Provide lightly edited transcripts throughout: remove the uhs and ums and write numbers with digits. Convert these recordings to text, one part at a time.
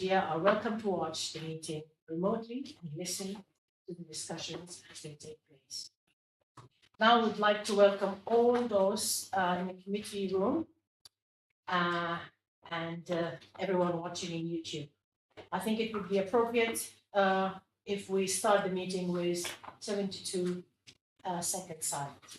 media are welcome to watch the meeting remotely and listen to the discussions as they take place. Now, we'd like to welcome all those in the committee room and everyone watching in YouTube. I think it would be appropriate if we start the meeting with 72 seconds silence.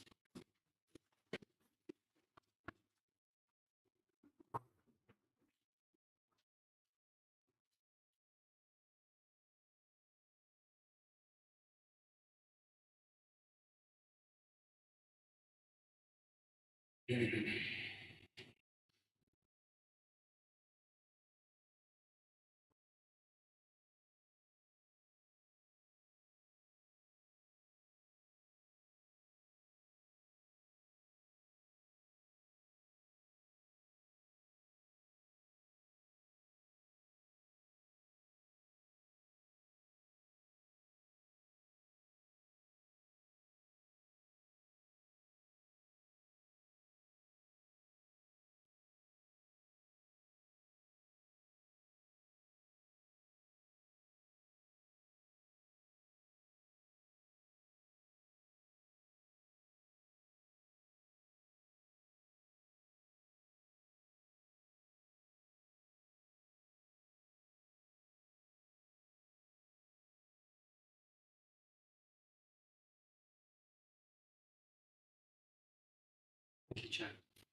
Thank you, Chair.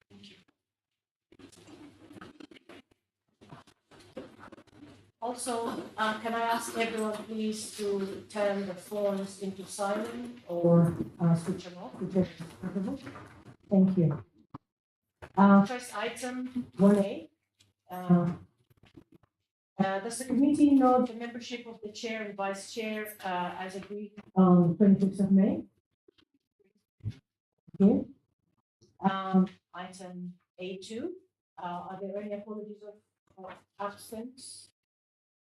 Thank you. Also, can I ask everyone please to turn the phones into silent or switch them off, whichever is preferable. Thank you. First item 1A. Does the committee note the membership of the chair and vice chair as agreed on 26th of May? Okay. Item A2. Are there any apologies of absence?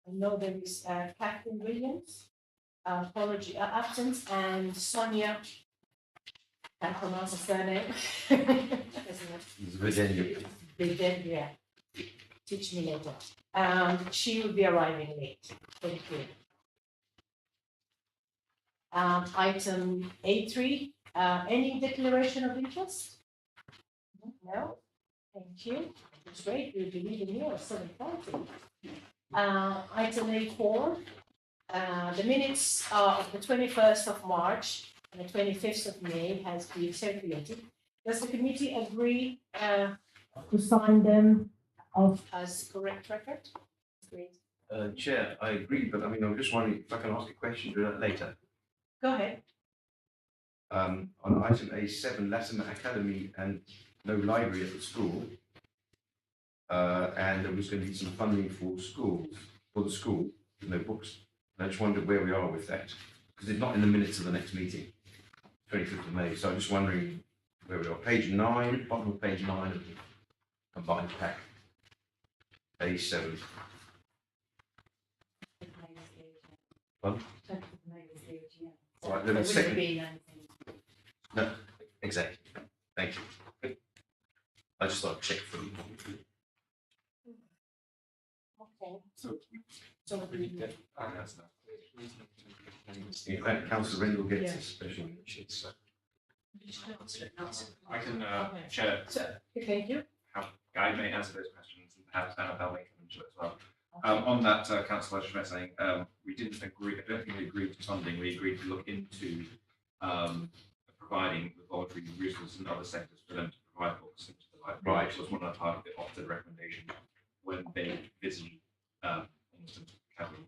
I know there is Catherine Williams, apology absence, and Sonia. Can't pronounce the surname. Yeah. Teach me later. She will be arriving late. Thank you. Item A3. Any declaration of interest? No. Thank you. It's great. We'll be leaving here at 7:30. Item A4. The minutes of the 21st of March and the 25th of May has been circulated. Does the committee agree to sign them off as correct record? Agreed. Chair, I agree, but I mean, I'm just wondering if I can ask a question to that later. Go ahead. On item A7, Latimer Academy and no library at the school. And there was going to be some funding for the school, no books. And I just wondered where we are with that, because it's not in the minutes of the next meeting, 25th of May. So I'm just wondering where we are. Page 9, bottom of page 9 of the combined pack. A7. Pardon? All right, then the second. No, exactly. Thank you. I just thought I'd check for you. Okay. In fact, Councillor Rendell gets a special. I can share. Thank you. How Guy may answer those questions, and perhaps Annabelle may come into it as well. On that, Councillor Schmidt saying we didn't agree. I don't think we agreed to funding. We agreed to look into providing the voluntary resources in other sectors for them to provide books into the library. Right. Which was one of the part of the Ofsted recommendation when they visited Instant Academy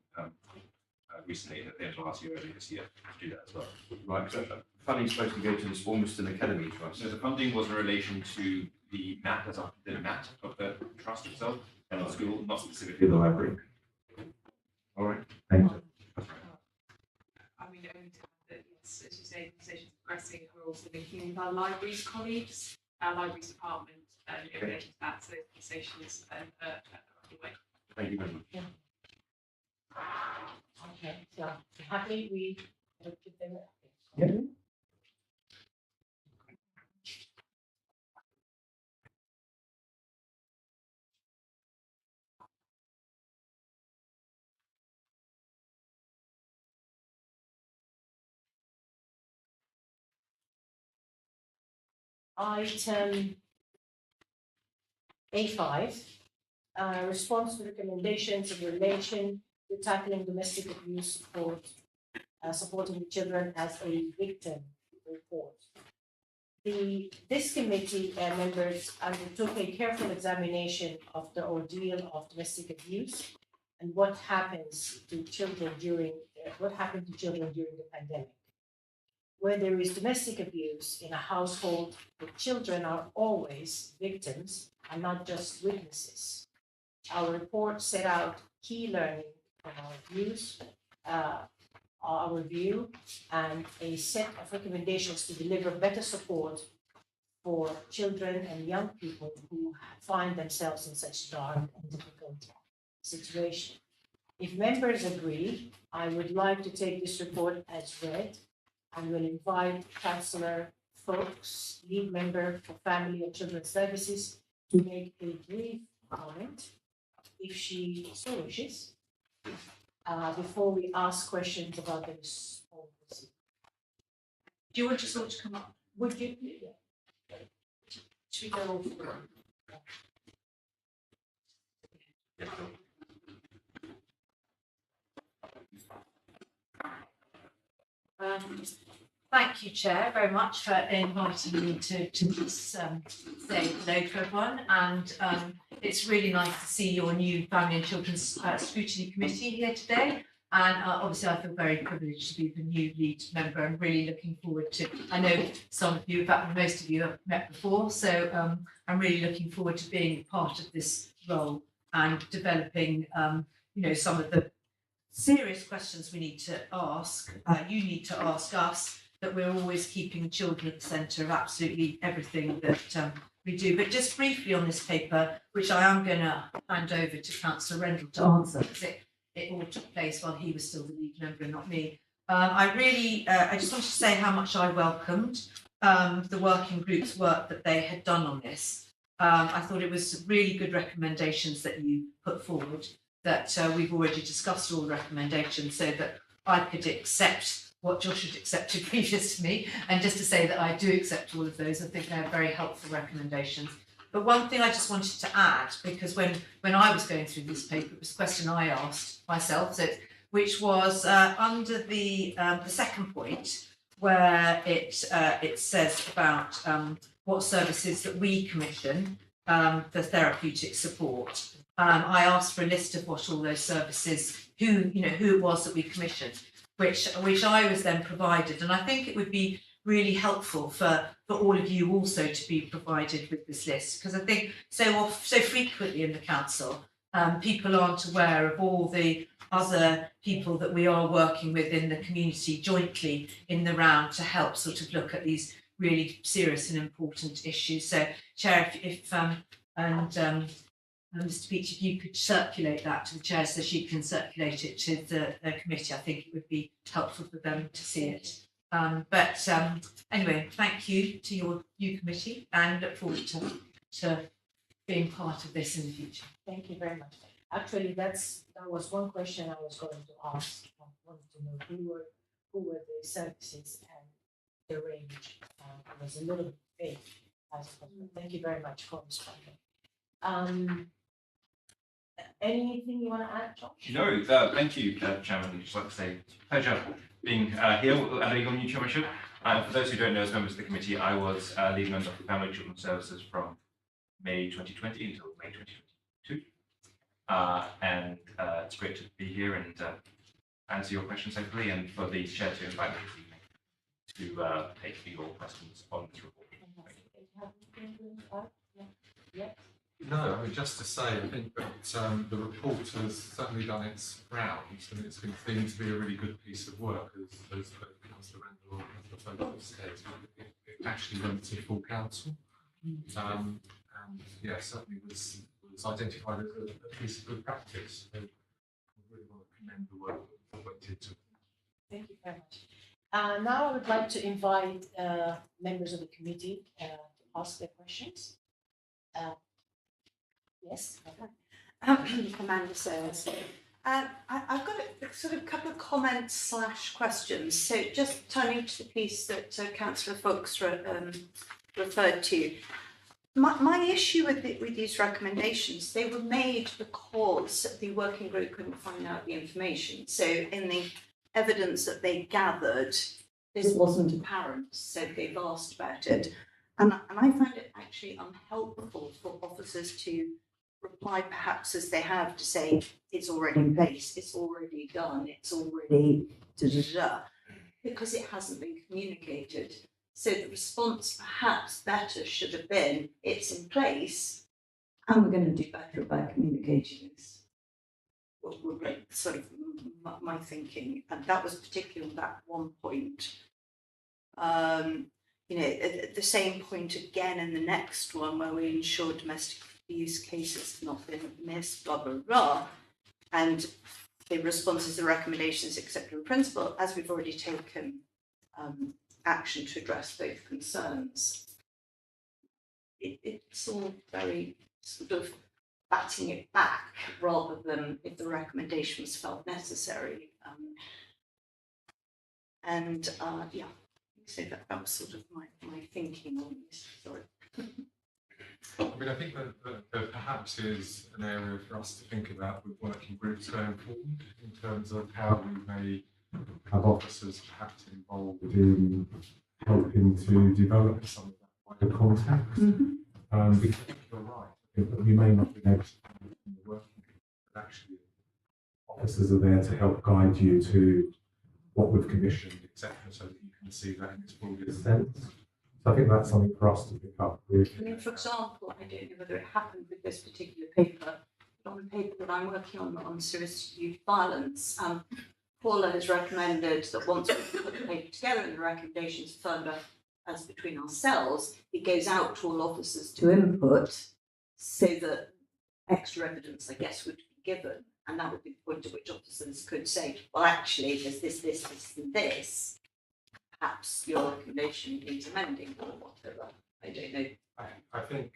recently at the end of last year, earlier this year, to do that as well. Right. So funding's supposed to go to this Ormiston Academy Trust. So the funding was in relation to the MAT of the trust itself and the school, not specifically the library. All right. Thank you. I mean, only to add that, yes, as you say, conversations progressing. We're also linking with our libraries colleagues, our libraries department, in relation to that. So conversations are underway. Thank you very much. Yeah. Okay, so happy we give them. Yeah. Item A5, response to recommendations in relation to tackling domestic abuse support, supporting the children as a victim report. This committee members undertook a careful examination of the ordeal of domestic abuse and what happened to children during the pandemic. Where there is domestic abuse in a household, the children are always victims and not just witnesses. Our report set out key learning from our review, and a set of recommendations to deliver better support for children and young people who find themselves in such dark and difficult situation. If members agree, I would like to take this report as read and will invite Councillor Foulkes, lead member for Family and Children's Services, to make a brief comment, if she so wishes, before we ask questions about the response. Do you want us all to come up? Would you? Yeah. Should we go over? Yeah, sure. Thank you, Chair, very much for inviting me to just say hello to everyone. And it's really nice to see your new Family and Children's Scrutiny Committee here today. And obviously, I feel very privileged to be the new lead member. I'm really looking forward to. I know some of you, in fact, most of you have met before, so I'm really looking forward to being part of this role and developing, some of the serious questions we need to ask. You need to ask us, that we're always keeping children at the centre of absolutely everything that we do. But just briefly on this paper, which I am going to hand over to Councillor Rendell to answer, because it all took place while he was still the lead member and not me. I just wanted to say how much I welcomed the working group's work that they had done on this. I thought it was really good recommendations that you put forward, that we've already discussed all the recommendations, so that I could accept what Josh had accepted previous to me, and just to say that I do accept all of those. I think they're very helpful recommendations. But one thing I just wanted to add, because when I was going through this paper, it was a question I asked myself, which was under the second point, where it says about what services that we commission for therapeutic support. I asked for a list of what all those services, who it was that we commissioned, which I was then provided, and I think it would be really helpful for all of you also to be provided with this list, because I think so frequently in the council people aren't aware of all the other people that we are working with in the community jointly in the round to help sort of look at these really serious and important issues. So, Chair, if Mr. Beach, if you could circulate that to the Chair so she can circulate it to the committee, I think it would be helpful for them to see it. Anyway, thank you to your new committee, and look forward to being part of this in the future. Thank you very much. Actually, that was one question I was going to ask. I wanted to know who were the services and the range. It was a little bit vague, I suppose. Thank you very much for responding. Anything you want to add, Josh? No, thank you, Chairman. I'd just like to say, pleasure being here under your new chairmanship. For those who don't know, as members of the committee, I was lead member for Family and Children's Services from May 2020 until May 2022. And it's great to be here and answer your questions hopefully, and for the chair to invite me this evening to take your questions on this report. No, I mean, just to say, I think that the report has certainly done its rounds, and it's been seen to be a really good piece of work, as Councillor Randall and the folks have said. It actually went to full council, and yeah, certainly was identified as a piece of good practice. So I really want to commend the work that went into it. Thank you very much. Now I would like to invite members of the committee to ask their questions. Yes. Amanda says, I've got a sort of couple of comments / questions. So just turning to the piece that Councillor Foulkes referred to. My issue with these recommendations, they were made because the working group couldn't find out the information. So in the evidence that they gathered, this wasn't apparent, so they've asked about it. And I find it actually unhelpful for officers to reply perhaps as they have to say, it's already in place, it's already done, it's already because it hasn't been communicated. So the response perhaps better should have been, it's in place, and we're going to do better about communicating this. Would be sort of my thinking, and that was particularly that one point. You know, at the same point again in the next one where we ensure domestic abuse cases have not been missed, blah, blah, blah, and the responses and recommendations accepted in principle, as we've already taken action to address both concerns. It's all very sort of batting it back rather than if the recommendation was felt necessary. Yeah, so that was sort of my thinking on this. Sorry. I mean, I think that there perhaps is an area for us to think about with working groups going forward in terms of how we may have officers perhaps involved in helping to develop some of that wider context. Because I think you're right. I think that we may not be able to do it in the working group, but actually officers are there to help guide you to what we've commissioned, etc., so that you can see that in its fullest sense. So I think that's something for us to pick up with. I mean, for example, I don't know whether it happened with this particular paper, but on the paper that I'm working on serious youth violence, Paula has recommended that once we put the paper together and the recommendations further as between ourselves, it goes out to all officers to input so that extra evidence, I guess, would be given. And that would be the point at which officers could say, well, actually, there's this, and this. Perhaps your recommendation needs amending or whatever. I don't know. I think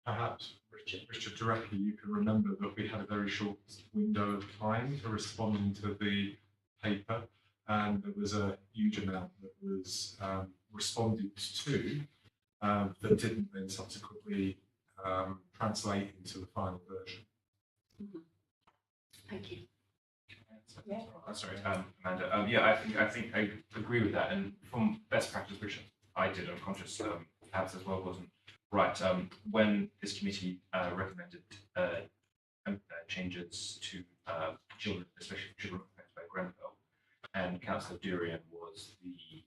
perhaps, Richard, directly you can remember that we had a very short window of time to respond to the paper, and there was a huge amount that was responded to that didn't then subsequently translate into the final version. Thank you. Yeah. Sorry, Amanda. Yeah, I think I agree with that. And from best practice, which I did unconscious, perhaps as well, wasn't right. When this committee recommended changes to children, especially children affected by Grenfell, and Councillor Durian was the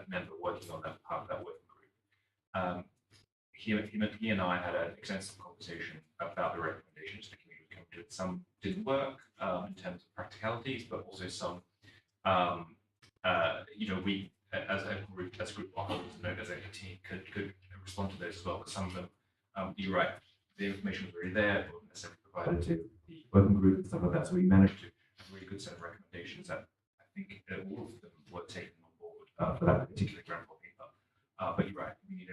member working on that part of that working group. He and I had an extensive conversation about the recommendations the committee would come to. Some didn't work in terms of practicalities, but also some, we as a group of officers, as a team, could respond to those as well. But some of them, you're right, the information was already there, but wasn't necessarily provided to the working group and stuff like that. So we managed to have a really good set of recommendations that I think all of them were taken on board for that particular Grenfell paper. But you're right, we need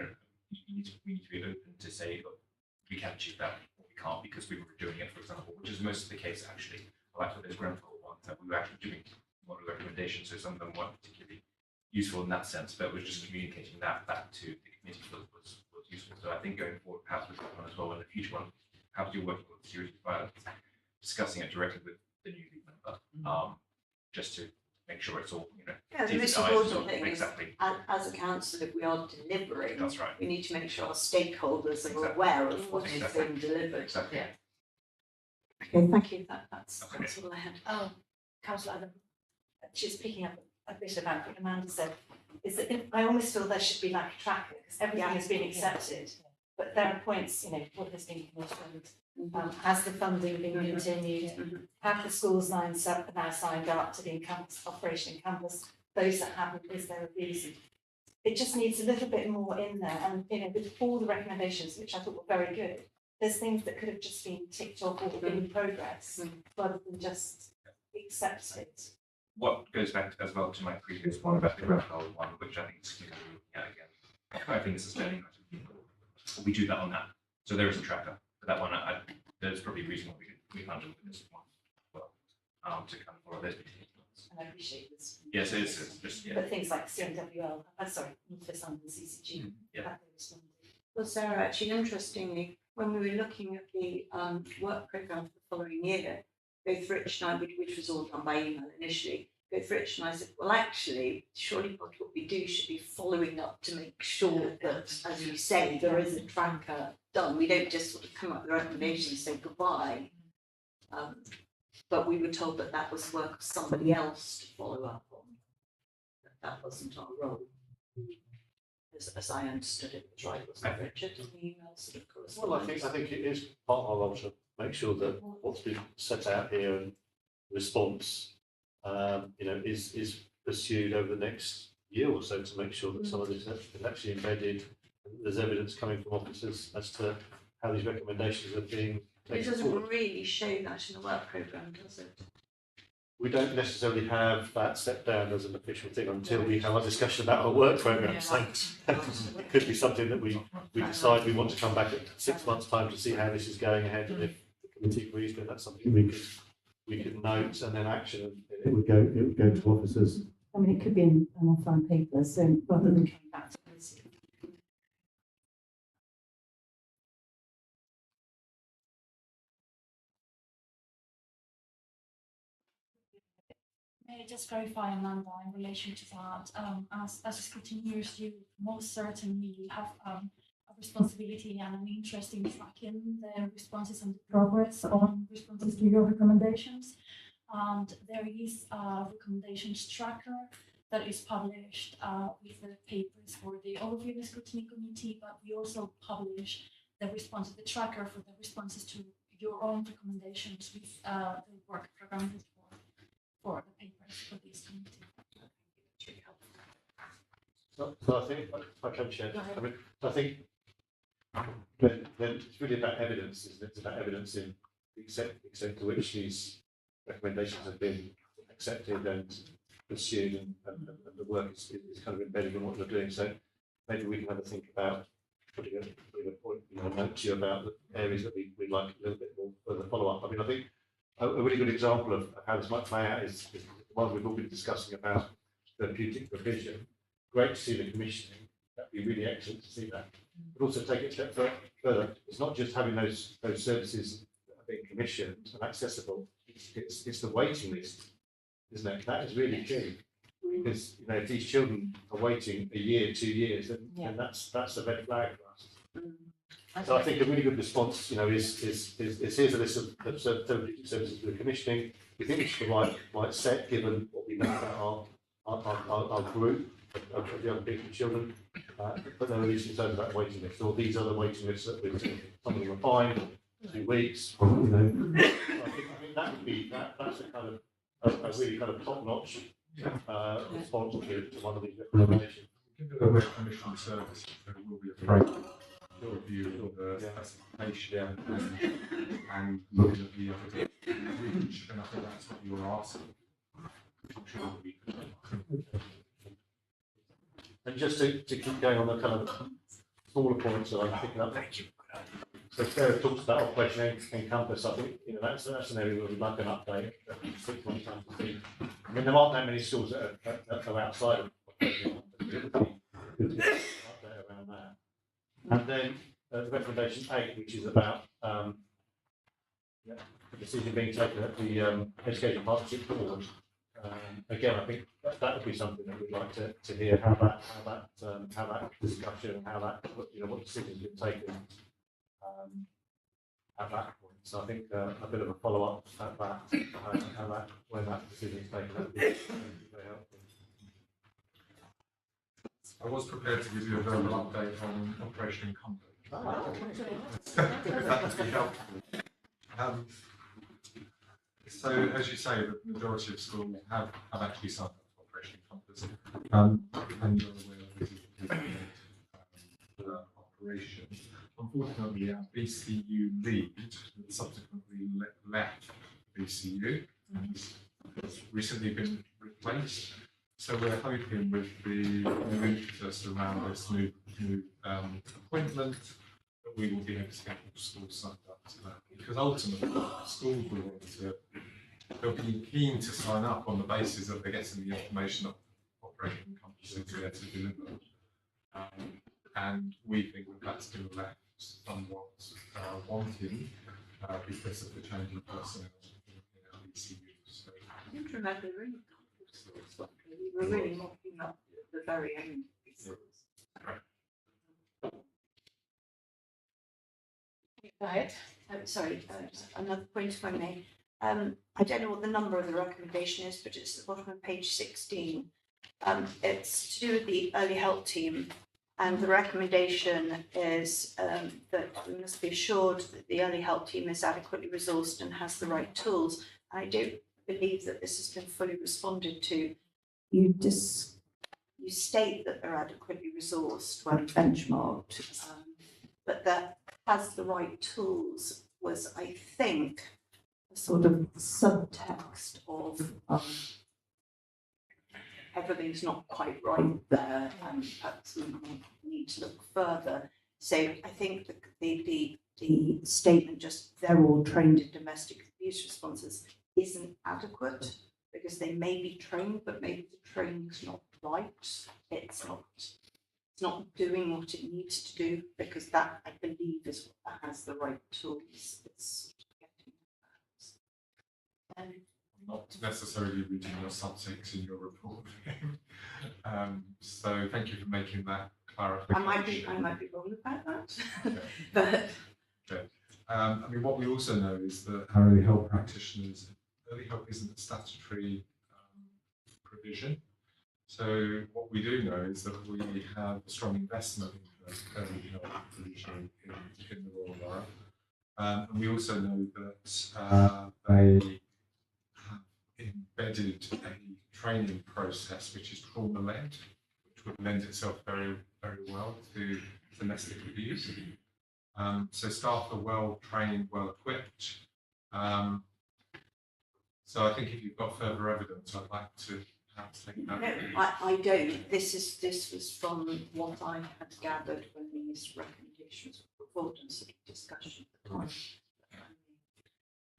to be open to say, look, we can achieve that, or we can't because we were doing it, for example, which is most of the case actually. Like for those Grenfell ones that we were actually doing one of the recommendations, so some of them weren't particularly useful in that sense, but we're just communicating that back to the committee was useful. So I think going forward, perhaps with that one as well, in the future one, perhaps you're working with serious violence, discussing it directly with the new league member, just to make sure it's all, Yeah, the most important thing is, as a council, if we are delivering, that's right. We need to make sure our stakeholders are aware of what is being delivered. Exactly. Yeah. Okay, thank you. That's all I had. Oh, Councillor Adam, just picking up a bit about what Amanda said, is that I almost feel there should be like a tracker, because everything has been accepted, but there are points, what has been commissioned, has the funding been continued, have the schools now signed up to the Operation Encompass, those that haven't, is there a reason? It just needs a little bit more in there, and with all the recommendations, which I thought were very good, there's things that could have just been ticked off or in progress, rather than just accept it. What goes back as well to my previous one about the Grenfell one, which I think is looking at again. I think it's a sterling item. We do that on that. So there is a tracker for that one. There's probably a reason why we can't do this one as well, to kind of follow those particular ones. and I appreciate this. Yes, it's just, yeah. But things like CMWL, sorry, Northwest London CCG, Yeah. have they responded? Well, Sarah, actually, interestingly, when we were looking at the work programme for the following year, both Rich and I, which was all done by email initially, both Rich and I said, well, actually, surely what we do should be following up to make sure that, as you say, there is a tracker done. We don't just sort of come up with recommendations and say goodbye. But we were told that that was work of somebody else to follow up on. That wasn't our role. As I understood it, was right, wasn't it, Richard, in the email sort of correspondence? Well, I think it is part of our role to make sure that what's been set out here and response, is pursued over the next year or so to make sure that some of this is actually embedded. And there's evidence coming from officers as to how these recommendations are being It taken doesn't forward. really show that in the work programme, does it? We don't necessarily have that set down as an official thing until we have a discussion about our work programme. So it could be something that we decide we want to come back at 6 months' time to see how this is going ahead, and if the committee agrees, then that's something we could note and then action. And it would go to officers. I mean, it could be in an offline paper, so rather than coming back to this. May I just clarify, Amanda, in relation to that, as scrutineers, you most certainly have a responsibility and an interest in tracking the responses and the progress on responses to your recommendations. And there is a recommendations tracker that is published with the papers for the overview of the scrutiny committee, but we also publish the response, the tracker for the responses to your own recommendations with the work program for the papers for this committee. So I think, if I can share, I think then it's really about evidence, isn't it? It's about evidence in the extent to which these recommendations have been accepted and pursued, and the work is kind of embedded in what you're doing. So maybe we can have a think about putting a point, a note to you about the areas that we'd like a little bit more further follow-up. I mean, I think a really good example of how this might play out is the one we've all been discussing about therapeutic provision. Great to see the commissioning. That'd be really excellent to see that. But also take it a step further. It's not just having those services that are being commissioned and accessible. It's the waiting list, isn't it? That is really key. Because if these children are waiting a year, 2 years, then that's a red flag for us. So I think a really good response, is here's a list of therapeutic services we're commissioning. We think it's the right set given what we know about our group of young people and children. But there are these concerns about waiting lists, or these are the waiting lists that we're seeing. Some of them are fine, 2 weeks. I think that would be that's a kind of a really kind of top-notch response to one of these recommendations. Given that we're commissioning services, there will be a framework review of the specification and looking at the evidence, and I think that's what you were asking. I'm sure we could. And just to keep going on the kind of smaller points that I'm picking up. So Sarah talks about Operation Encompass. I think that's an area where we'd like an update. 6 months time to see. I mean, there aren't that many schools that are outside of Operation Encompass. Good update around that. And then recommendation 8, which is about the decision being taken at the Education Partnership Board. Again, I think that would be something that we'd like to hear how that discussion and how that what decisions have been taken at that point. So I think a bit of a follow up at that when that decision is taken, that would be very helpful. I was prepared to give you a verbal update on Operation Encompass. That would be helpful. So, as you say, the majority of schools have actually signed up to Operation Encompass, and you're aware of the operation. Unfortunately, our BCU lead subsequently left BCU and has recently been replaced. So we're hoping with the new impetus around this new appointment that we will be able to get all schools signed up to that. Because ultimately, schools will want to they'll be keen to sign up on the basis that they're getting the information that operating companies are there to deliver. And we think that that's been left somewhat wanting because of the changing personnel in our ECU. So, I don't remember really schools, but we were really mopping up the very end of schools. Go ahead. Sorry, just another point if I may. I don't know what the number of the recommendation is, but it's at the bottom of page 16. It's to do with the early help team, and the recommendation is that we must be assured that the early help team is adequately resourced and has the right tools. I don't believe that this has been fully responded to. You state that they're adequately resourced when benchmarked, but that has the right tools was, I think, a sort of subtext of everything's not quite right there, and perhaps we need to look further. So I think the statement just they're all trained in domestic abuse responses isn't adequate, because they may be trained, but maybe the training's not right. It's not doing what it needs to do, because that, I believe, is what has the right tools. It's getting not necessarily reading your subtext in your report. So thank you for making that clarification. I might be wrong about that, Okay. but Okay. I mean, what we also know is that our early help practitioners, early help isn't a statutory provision. So what we do know is that we have a strong investment in the early help provision in the Royal Borough. And we also know that they have embedded a training process which is trauma-led, which would lend itself very, very well to domestic abuse. So staff are well trained, well equipped. So I think if you've got further evidence, I'd like to perhaps take that. no, I don't. This was from what I had gathered when these recommendations were put forward and sort of discussion at the time.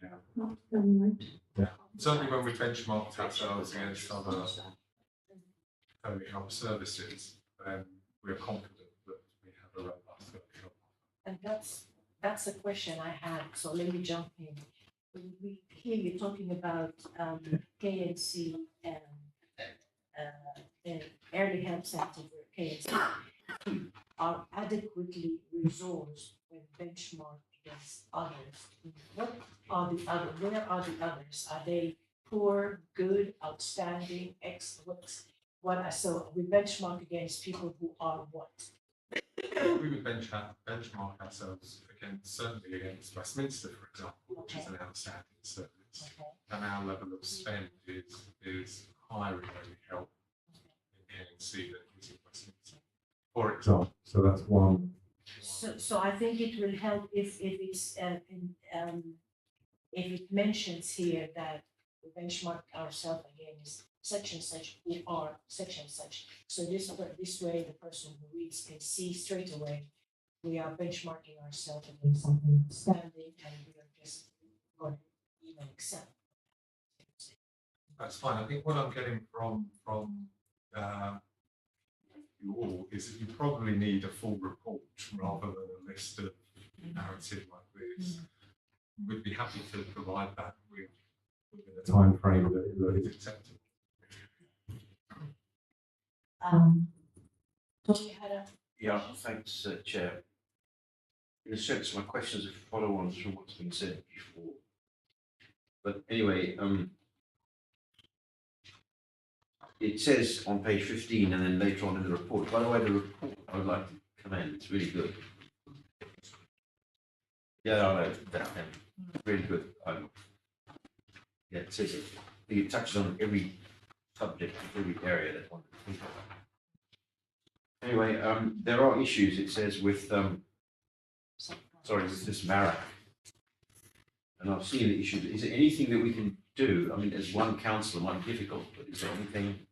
Yeah. Not right. Yeah. Certainly when we benchmarked ourselves against other early help services, then we're confident that we have a robust early help. And that's a question I had, so let me jump in. We hear you talking about KNC and early help center where KNC are adequately resourced when benchmarked against others. What are the other? Where are the others? Are they poor, good, outstanding, what? So we benchmark against people who are what? We would benchmark ourselves against, certainly against Westminster, for example, which is an outstanding service. Okay. And our level of spend is higher in early help in KNC than it is in Westminster, for example. So that's one. So I think it will help if it mentions here that we benchmark ourselves against such and such who are such and such. So this way the person who reads can see straight away we are benchmarking ourselves against something standing and we are just going to even accept. That's fine. I think what I'm getting from you all is that you probably need a full report rather than a list of narrative like this. We'd be happy to provide that within a time frame that is acceptable. Tony had a Yeah, thanks, Chair. In a sense, my questions are follow-ons from what's been said before. But anyway, it says on page 15 and then later on in the report. By the way, the report I would like to commend. It's really good. Yeah, I know that. Really good. Yeah, it says it. I think it touches on every subject, every area that one can think of. Anyway, there are issues. It says with with this MARAC. And I've seen the issue. Is there anything that we can do? I mean, as one councillor, it might be difficult, but is there anything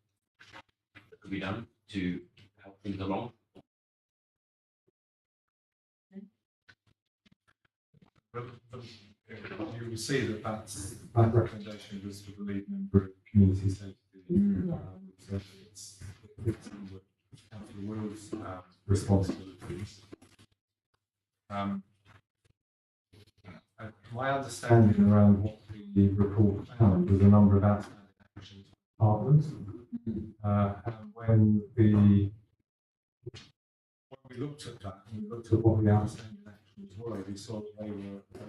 that could be done to help things along? you will see that that recommendation was for the lead member of community safety. So it's under Councillor Will's responsibilities. My understanding around what the report found was a number of outstanding actions for departments. And when we looked at that and we looked at what the outstanding actions were, we saw that they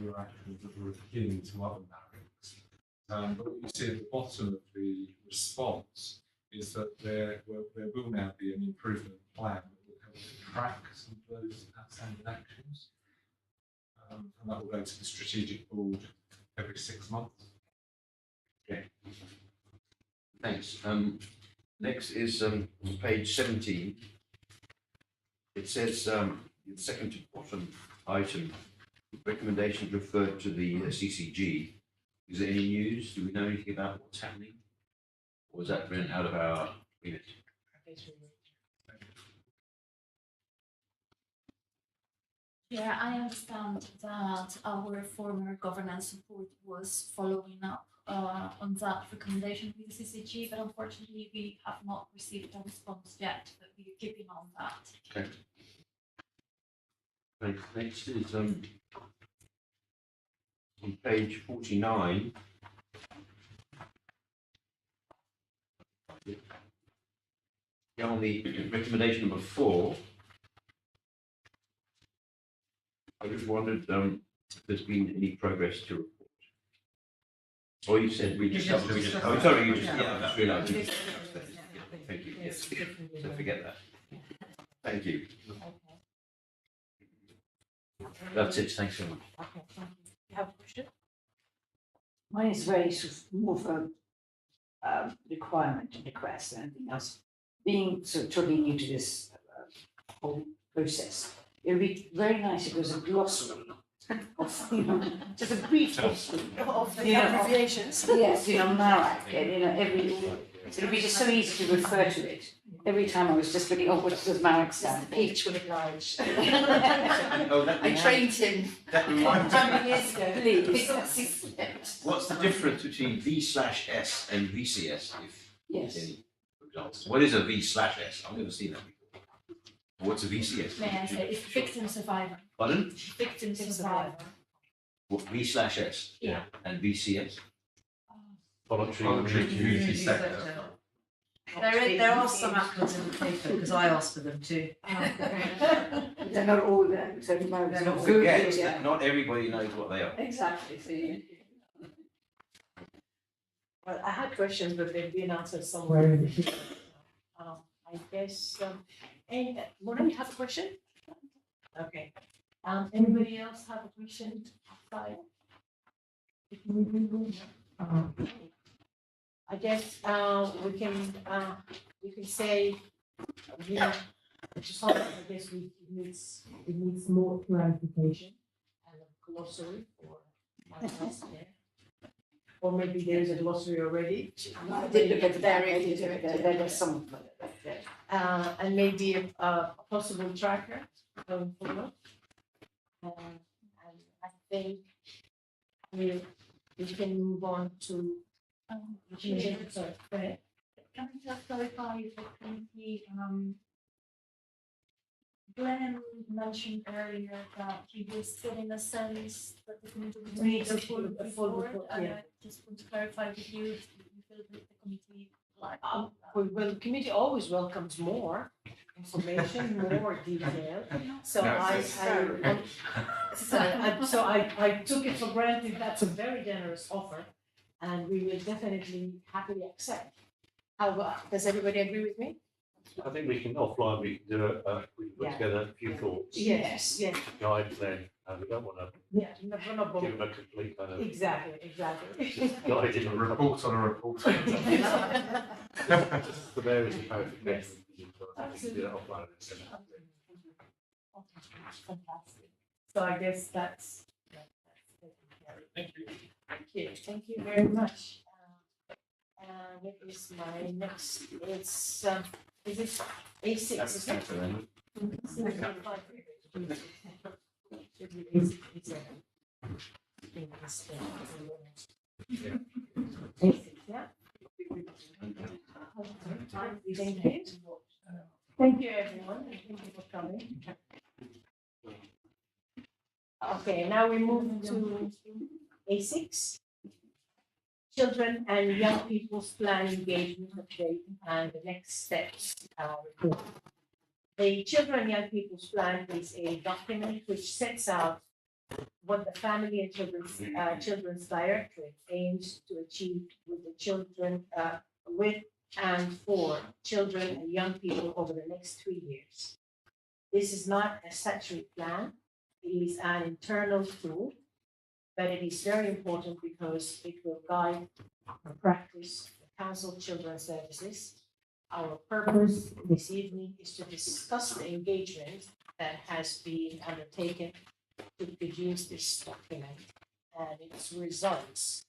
were actions that were akin to other matters. But what you see at the bottom of the response is that there will now be an improvement plan that will help to track some of those outstanding actions. And that will go to the strategic board every 6 months. Okay. Thanks. Next is on page 17. It says the second to bottom item, recommendations referred to the CCG. Is there any news? Do we know anything about what's happening? Or is that been out of our remit? Yeah, I understand that our former governance report was following up on that recommendation with the CCG, but unfortunately we have not received a response yet, but we are keeping on that. Okay. Thanks. Next is on page 49. Yeah, on the recommendation number 4. I just wondered if there's been any progress to report. Or you said we just covered it. Oh, sorry, you just I just realised. Thank you. Yes. So forget that. Thank you. That's it. Thanks so much. Okay, thank you. You have a question? Mine is very sort of more of a requirement and request than anything else. Being sort of totally new to this whole process, it would be very nice if there was a glossary of, just a brief glossary Of the Yeah. abbreviations? yes, MARAC, and every, it would be just so easy to refer to it. Every time I was just looking, oh, what does MARAC stand for? Each will oblige. Oh, that I trained him That reminds how me. many years ago? Please. What's the difference between V/S and VCS? If Yes. any, for example, what is a V/S? I've never seen that before. What's a VCS? May I say, it's victim survivor, Pardon? victim survivor. What, V/S? Yeah. And VCS? Voluntary community sector. There are some apples in the paper because I asked for them too. They're not all there, so they're not Don't good. forget Yeah. that not everybody knows what they are. Exactly, so you. Well, I had questions, but they've been answered somewhere in the paper. I guess, and Mona, you have a question? Okay. Anybody else have a question outside? I guess, we can say, you know, just I guess it needs more clarification and a glossary for my class there. Or maybe there's a glossary already. I did look at that, there's some. And maybe a possible tracker going forward. And I think we can move on to. Chair, Sorry, go ahead. can I just clarify the committee, Glenn mentioned earlier that he was getting a sense that the committee would need a full report, and yeah. I just want to clarify with you, if you feel that the committee like. Well, the committee always welcomes more information, more detail. So No, I took it for granted, that's a very generous offer, and we will definitely happily accept. How, does everybody agree with me? I think we can offline, we can do we can put Yeah. together a few thoughts. Yes, yes, To guide them, and we don't want to yeah, we're not give both. them a complete kind of Exactly. guided A report on a report. just the various clarifications. I think we can do that offline. and send it out. Fantastic. So I guess that's taken care of. Thank you. Thank you very much. What is my next, it's, is it A6? That's Is that- the then. Should be A6, A7. in this basics, yeah? Thank you, everyone, and thank you for coming. Okay, now we move to A6. Children and young people's plan engagement update and the next steps report. The Children and Young People's Plan is a document which sets out what the Family and Children's Directorate aims to achieve with the children, with and for children and young people over the next 3 years. This is not a statutory plan, it is an internal tool, but it is very important because it will guide the practice of the Council of Children's Services. Our purpose this evening is to discuss the engagement that has been undertaken to produce this document and its results.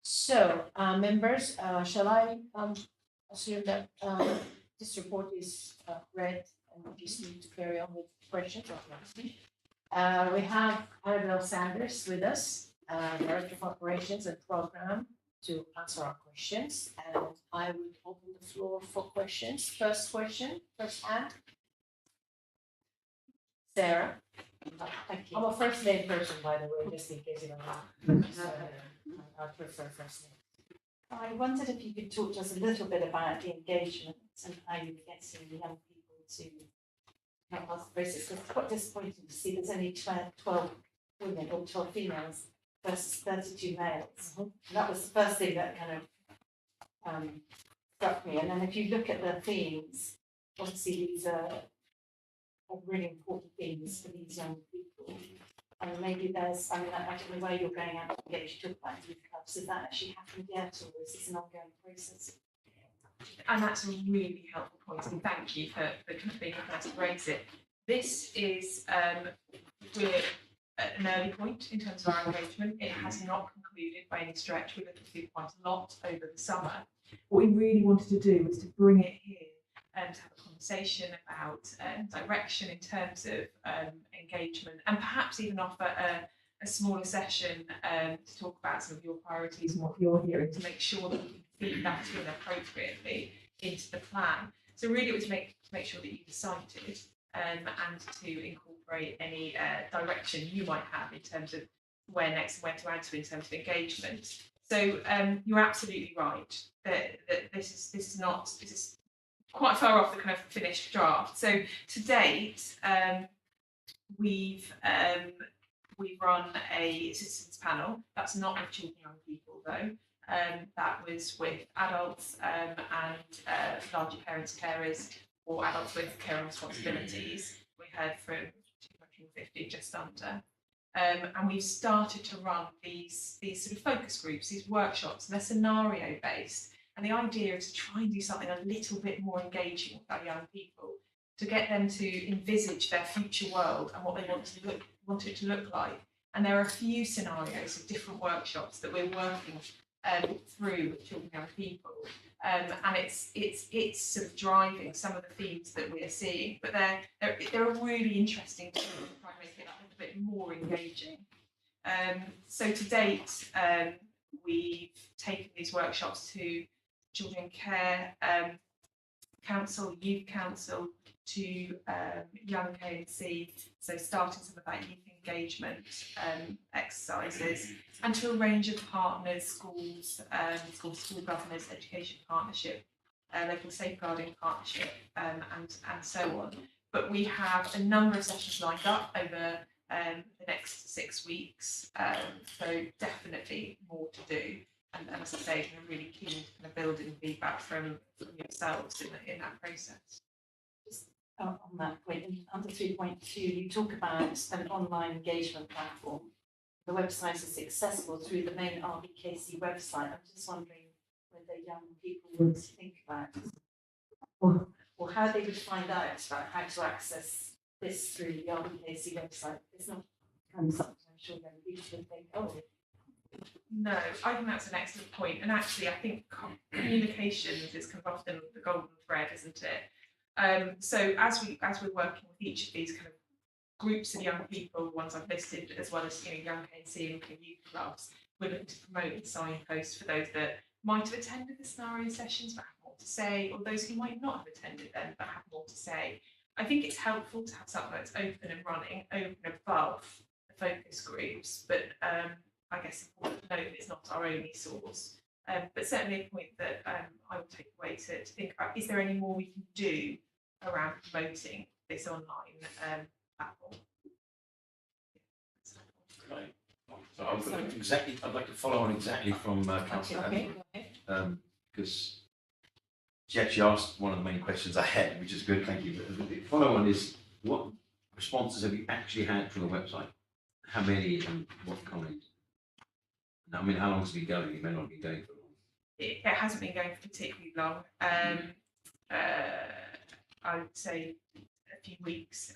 So, members, shall I assume that this report is read and we just need to carry on with questions? We have Annabelle Sanders with us, Director of Operations and Program, to answer our questions. And I would open the floor for questions. First question, first hand. Sarah. Thank you. I'm a first name person, by the way, just in case you don't know. I prefer first name. I wondered if you could talk to us a little bit about the engagement and how you're getting the young people to help us process. Because it's quite disappointing to see there's only 12 women or 12 females versus 32 males. And that was the first thing that kind of struck me. And then if you look at the themes, obviously these are really important themes for these young people. And maybe there's, I don't know where you're going out to engage, you talk about youth clubs, has that actually happened yet, or is this an ongoing process? And that's a really helpful point, and thank you for kind of being able to raise it. This is, we're at an early point in terms of our engagement. It has not concluded by any stretch. We looked at quite a lot over the summer. What we really wanted to do was to bring it here and to have a conversation about direction in terms of engagement, and perhaps even offer a smaller session to talk about some of your priorities and what you're hearing, to make sure that we can feed that in appropriately into the plan. So really it was to make sure that you decided and to incorporate any direction you might have in terms of where next and where to add to in terms of engagement. So you're absolutely right that this is quite far off the kind of finished draft. So to date, we've run a citizens panel. That's not with children and young people though. That was with adults and larger parents, carers, or adults with care responsibilities. We heard from 250, just under. And we've started to run these sort of focus groups, these workshops, and they're scenario based. And the idea is to try and do something a little bit more engaging with our young people, to get them to envisage their future world and what they want it to look like. And there are a few scenarios of different workshops that we're working through with children and young people. And it's sort of driving some of the themes that we're seeing, but they're a really interesting tool to try and make it a little bit more engaging. So to date, we've taken these workshops to Children Care Council, Youth Council, to Young KNC, so starting some of that youth engagement exercises, and to a range of partners, schools, school governors, education partnership, local safeguarding partnership, and so on. But we have a number of sessions lined up over the next 6 weeks, so definitely more to do. And as I say, we're really keen to kind of build in feedback from yourselves in that process. Just on that point, under 3.2, you talk about an online engagement platform. The website is accessible through the main RBKC website. I'm just wondering whether young people would think about or how they would find out about how to access this through the RBKC website. It's not kind of something I'm sure young people would think, oh. No, I think that's an excellent point. And actually, I think communications is kind of often the golden thread, isn't it? So as we're working with each of these kind of groups of young people, ones I've listed, as well as young KNC and looking youth clubs. We're looking to promote and signpost for those that might have attended the scenario sessions but have more to say, or those who might not have attended them but have more to say. I think it's helpful to have something that's open and running, over and above the focus groups, but I guess important to note that it's not our only source. But certainly a point that I will take away to think about, is there any more we can do around promoting this online platform? Right. So I'd like to follow on exactly from Councillor Okay, Adams, go ahead. because she actually asked one of the main questions I had, which is good, thank you. But the follow on is, what responses have you actually had from the website? How many and what kind? I mean, how long has it been going? It may not be going for long. It hasn't been going for particularly long. I would say a few weeks.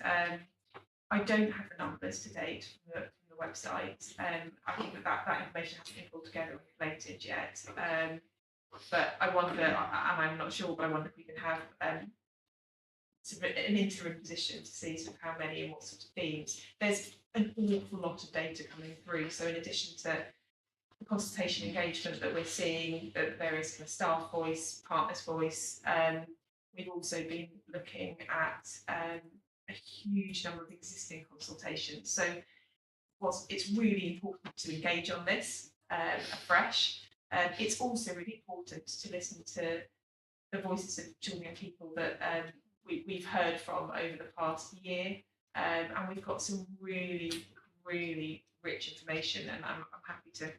I don't have the numbers to date from the website. I think that information hasn't been pulled together and collated yet. But I wonder, and I'm not sure, but I wonder if we can have sort of an interim position to see sort of how many and what sort of themes. There's an awful lot of data coming through. So in addition to the consultation engagement that we're seeing, the various kind of staff voice, partners voice, we've also been looking at a huge number of existing consultations. So whilst it's really important to engage on this afresh, it's also really important to listen to the voices of children and people that we've heard from over the past year, and we've got some really, really rich information, and I'm happy to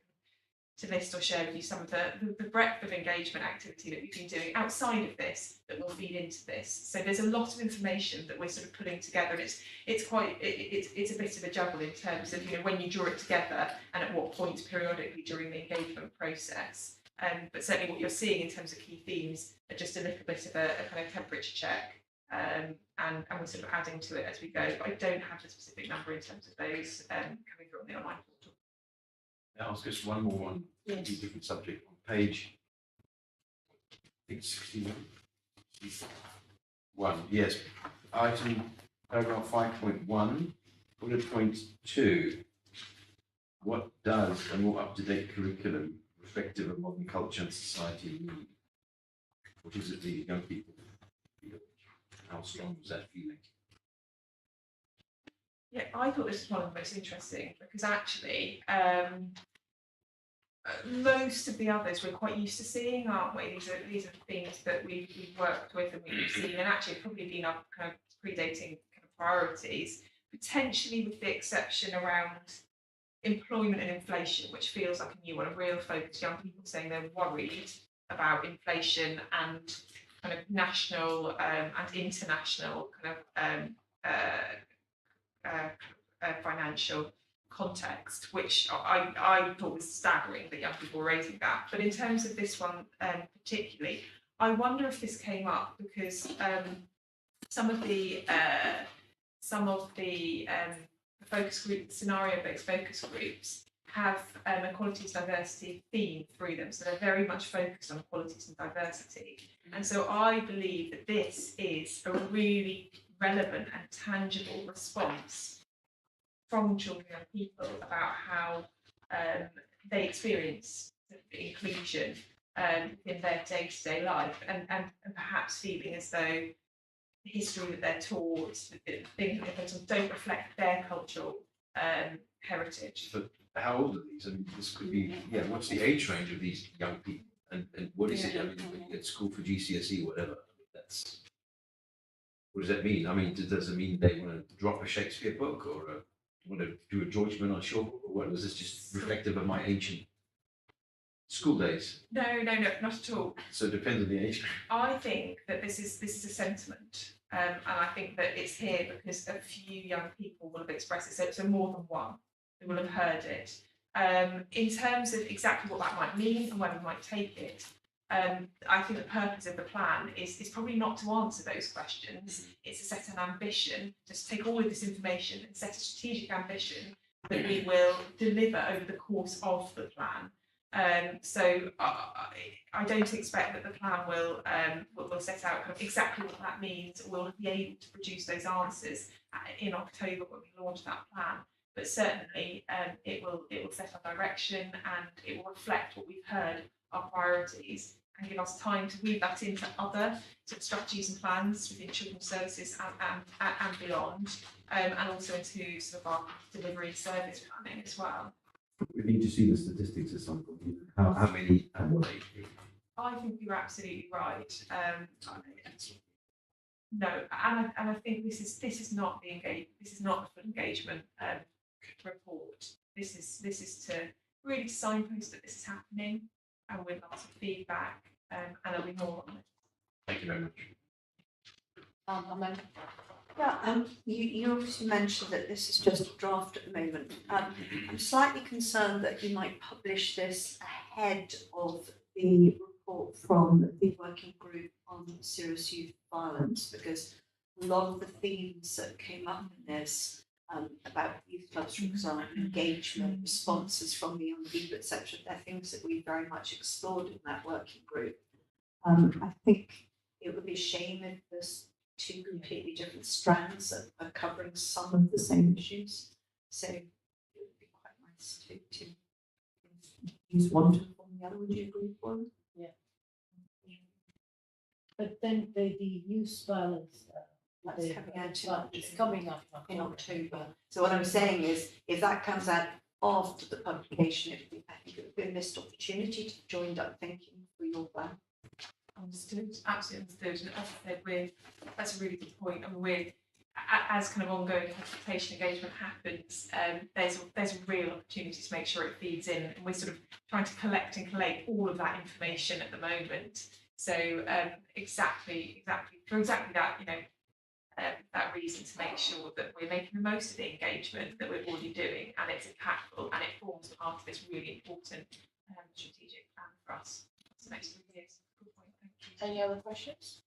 list or share with you some of the breadth of engagement activity that we've been doing outside of this that will feed into this. So there's a lot of information that we're sort of putting together, and it's a bit of a juggle in terms of when you draw it together and at what points periodically during the engagement process. But certainly what you're seeing in terms of key themes are just a little bit of a kind of temperature check, and we're sort of adding to it as we go. But I don't have the specific number in terms of those coming through on the online portal. I'll ask just one more on a different subject. On page, I think 61, yes, item paragraph 5.1, bullet point 2. What does a more up-to-date curriculum reflective of modern culture and society need? What is it the young people feel? How strong was that feeling? Yeah, I thought this was one of the most interesting because actually most of the others we're quite used to seeing, aren't we? These are themes that we've worked with and we've seen, and actually probably been our kind of predating kind of priorities, potentially with the exception around employment and inflation, which feels like a new one, a real focus. Young people saying they're worried about inflation and kind of national and international kind of financial context, which I thought was staggering that young people were raising that. But in terms of this one particularly, I wonder if this came up because some of the focus group, scenario-based focus groups have equalities, diversity theme through them, so they're very much focused on equalities and diversity. And so I believe that this is a really relevant and tangible response from children and people about how they experience inclusion in their day-to-day life, and perhaps feeling as though the history that they're taught, the things that they're taught, don't reflect their cultural heritage. But how old are these? I mean, this could be, what's the age range of these young people? And what is it? I mean, when you get to school for GCSE, whatever, what does that mean? I mean, does it mean they want to drop a Shakespeare book or want to do a George Bernard Shaw book, or what? Was this just reflective of my ancient school days? No, not at all. So it depends on the age. I think that this is a sentiment, and I think that it's here because a few young people will have expressed it, so more than one who will have heard it. In terms of exactly what that might mean and where we might take it, I think the purpose of the plan is probably not to answer those questions. It's to set an ambition, just take all of this information and set a strategic ambition that we will deliver over the course of the plan. So I don't expect that the plan will set out kind of exactly what that means. We'll be able to produce those answers in October when we launch that plan. But certainly, it will set our direction and it will reflect what we've heard, our priorities, and give us time to weave that into other sort of strategies and plans within children's services and beyond, and also into sort of our delivery and service planning as well. We need to see the statistics at some point. How many and what age? I think you're absolutely right. No, and I think this is not this is not the full engagement report. This is to really signpost that this is happening, and with lots of feedback, and there'll be more on it. Thank you very much. Amanda? Yeah, you obviously mentioned that this is just a draft at the moment. I'm slightly concerned that you might publish this ahead of the report from the working group on serious youth violence, because a lot of the themes that came up in this about youth clubs, for example, engagement, responses from the young people, etc., they're things that we very much explored in that working group. I think it would be a shame if there's two completely different strands that are covering some of the same issues. So it would be quite nice to use one to inform the other. Would you agree, Paul? But then the youth violence, That's coming out it's coming up in October. So what I'm saying is, if that comes out after the publication, I think it would be a missed opportunity to join up thinking for your plan. Understood, absolutely understood. And as I said, that's a really good point. I mean, as kind of ongoing consultation engagement happens, there's a real opportunity to make sure it feeds in, and we're sort of trying to collect and collate all of that information at the moment. So exactly that, that reason to make sure that we're making the most of the engagement that we're already doing, and it's impactful, and it forms part of this really important strategic plan for us for the next 3 years. Good point, thank you. Any other questions?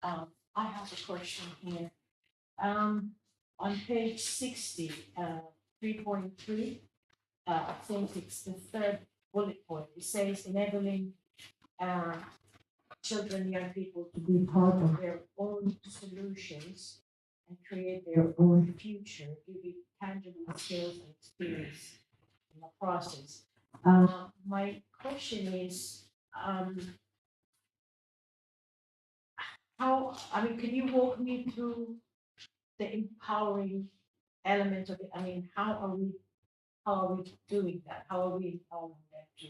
I have a question here. On page 60, 3.3, I think it's the third bullet point. It says enabling children and young people to be part of their own solutions and create their own future, giving tangible skills and experience in the process. My question is, can you walk me through the empowering element of it? I mean, how are we doing that? How are we empowering them to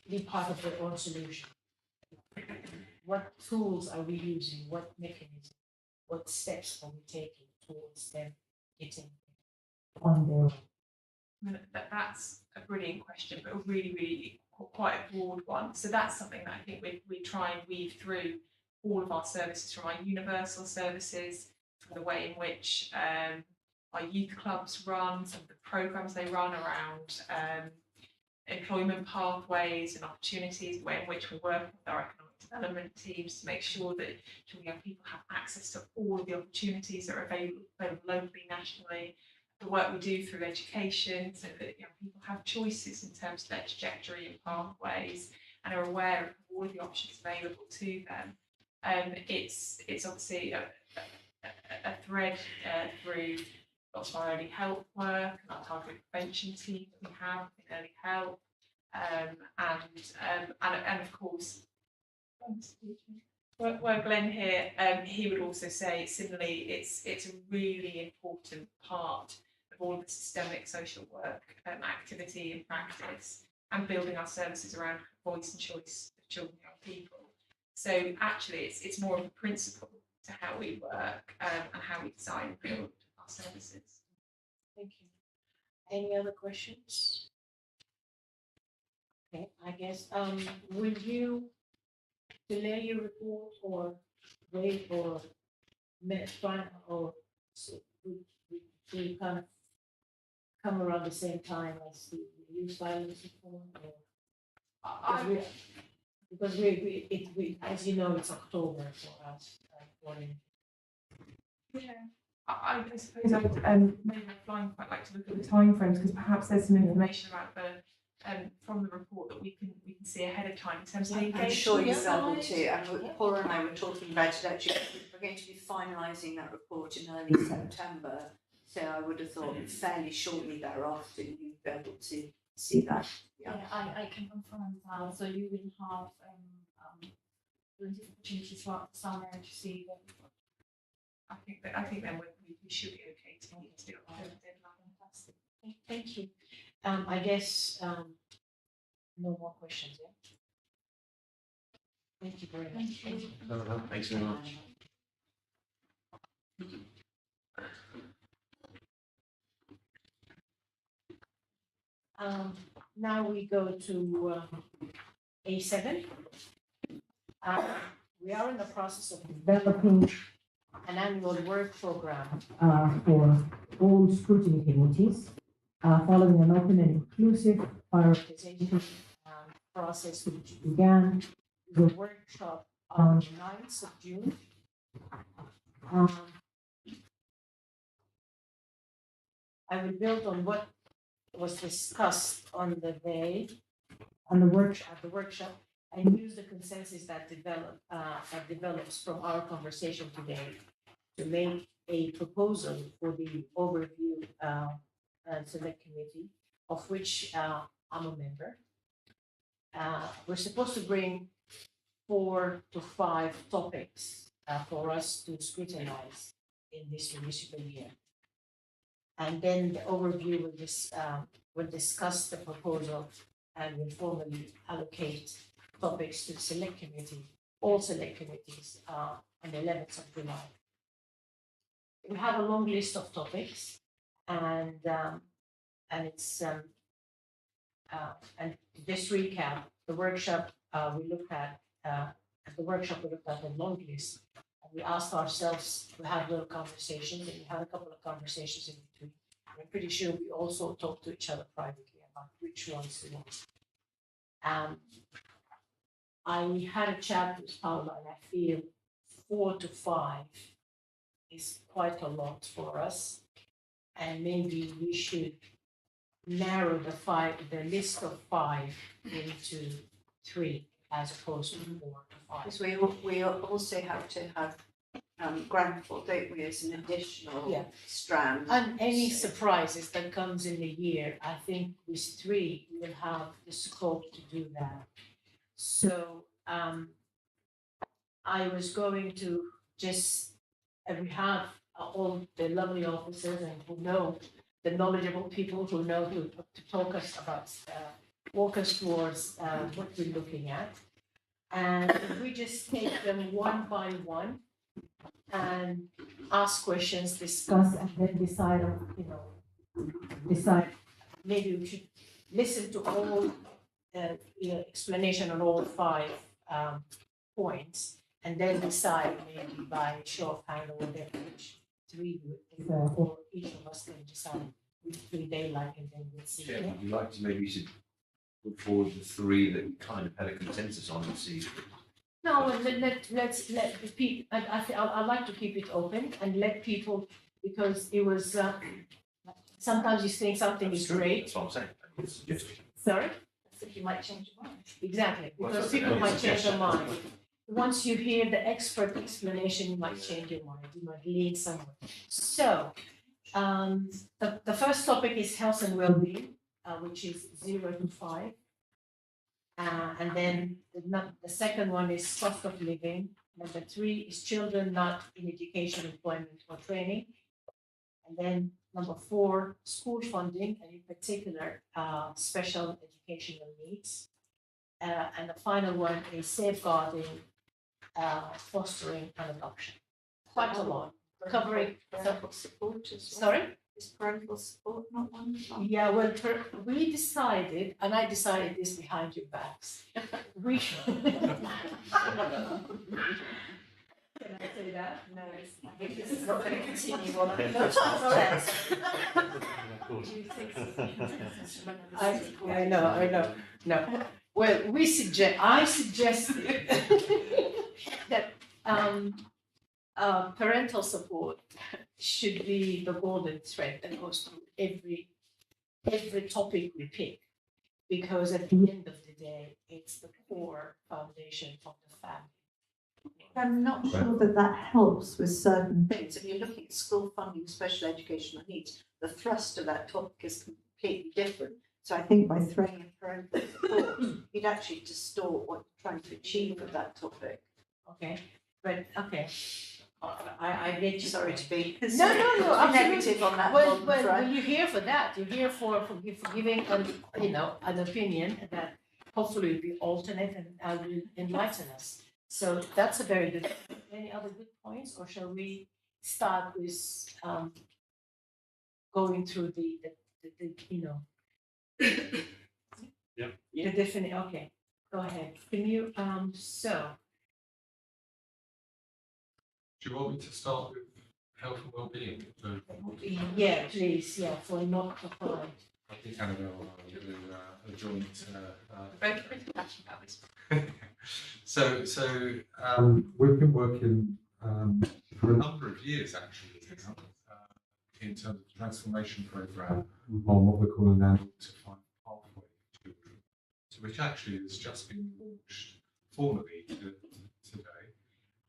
be part of their own solution? What tools are we using? What mechanisms? What steps are we taking towards them getting on their own? I mean, that's a brilliant question, but a really, really quite a broad one. So that's something that I think we try and weave through all of our services, from our universal services, from the way in which our youth clubs run, some of the programs they run around employment pathways and opportunities, the way in which we work with our economic development teams to make sure that young people have access to all of the opportunities that are available locally, nationally. The work we do through education, so that young people have choices in terms of their trajectory and pathways, and are aware of all of the options available to them. It's obviously a thread through lots of our early help work and our targeted prevention team that we have in early help, and of course, were Glenn here, he would also say similarly, it's a really important part of all of the systemic social work activity and practice, and building our services around voice and choice of children and young people. So actually, it's more of a principle to how we work and how we design and build our services. Thank you. Any other questions? Okay, I guess, will you delay your report or wait or or we kind of come around the same time as the youth violence reform? Or because we as you know, it's October for us. Yeah, I suppose I would maybe offline quite like to look at the timeframes because perhaps there's some information about the from the report that we can see ahead of time in terms of the I'm engagement. sure you'll be able side. to, and Paula and I were talking about it actually, we're going to be finalising that report in early September, so I would have thought fairly shortly thereafter you'd be able to see that. Yeah, I can confirm that. So you will have plenty of opportunities throughout the summer to see the report. I think then we should be okay to do it on the deadline. Fantastic. Thank you. I guess, no more questions, yeah? Thank you very much. Thank you. Thanks very much. Now we go to A7. We are in the process of developing an annual work program for all scrutiny committees, following an open and inclusive prioritization process which began the workshop on the 9th of June. I will build on what was discussed on the day, on the workshop, and use the consensus that develops from our conversation today to make a proposal for the overview and select committee, of which I'm a member. We're supposed to bring 4 to 5 topics for us to scrutinize in this municipal year. And then the overview will discuss the proposal and will formally allocate topics to the select committee, all select committees on the 11th of July. We have a long list of topics, and it's and just recap the workshop. We looked at the long list, and we asked ourselves to have little conversations, and we had a couple of conversations in between. I'm pretty sure we also talked to each other privately about which ones we want. I had a chat with Paula, and I feel 4 to 5 is quite a lot for us, and maybe we should narrow the list of 5 into 3 as opposed to 4 to 5. Because we also have to have Granville, don't we, as an additional strand. And any surprises that comes in the year, I think with 3, we will have the scope to do that. So I was going to just, and we have all the lovely officers and who know, the knowledgeable people who know to talk us about, walk us towards what we're looking at. And if we just take them one by one and ask questions, discuss, and then decide on, decide, maybe we should listen to all explanation on all 5 points, and then decide maybe by show of hand or whatever which 3 or each of us can decide which 3 they like, and then we'll see. Yeah, would you like to maybe put forward the 3 that we kind of had a consensus on and see? No, let's let the people, I'd like to keep it open and let people, because it was, sometimes you think something is great. That's what I'm saying. It's a suggestion. Sorry? So you might change your mind. Exactly, Well, because that's people a might change their suggestion. mind. Once you hear the expert explanation, you might change your mind, you might lean somewhere. So, the first topic is health and well-being, which is 0 to 5. And then the second one is cost of living. Number 3 is children not in education, employment, or training. And then number 4, school funding, and in particular, special educational needs. And the final one is safeguarding, fostering, and adoption. Quite a lot, covering. Parental support as well. Sorry? Is parental support not one? Yeah, well, we decided, and I decided this behind your backs. We should. Can I say that? No, I think this is not going to continue on. I know. No. Well, I suggested that parental support should be the golden thread that goes through every topic we pick. Because at the end of the day, it's the core foundation of the family. I'm not sure that that helps with certain things. If you're looking at school funding, special educational needs, the thrust of that topic is completely different. So I think by throwing in parental support, you'd actually distort what you're trying to achieve with that topic. Okay, but okay. I get you. Sorry to be No, absolutely. negative on that Well, one front. you're here for that. You're here for giving an opinion that hopefully will be alternate and will enlighten us. So that's a very good. Any other good points, or shall we start with going through the Yeah. the definition? Okay, go ahead. Can you so. Do you want me to start with health and well-being? Yeah, please, yeah, for not applied. I think Annabelle and I will do a joint. We're both pretty passionate about this. So we've been working for a number of years actually now, in terms of the transformation program on what we're calling an adult to find pathway children, so which actually has just been launched formally today.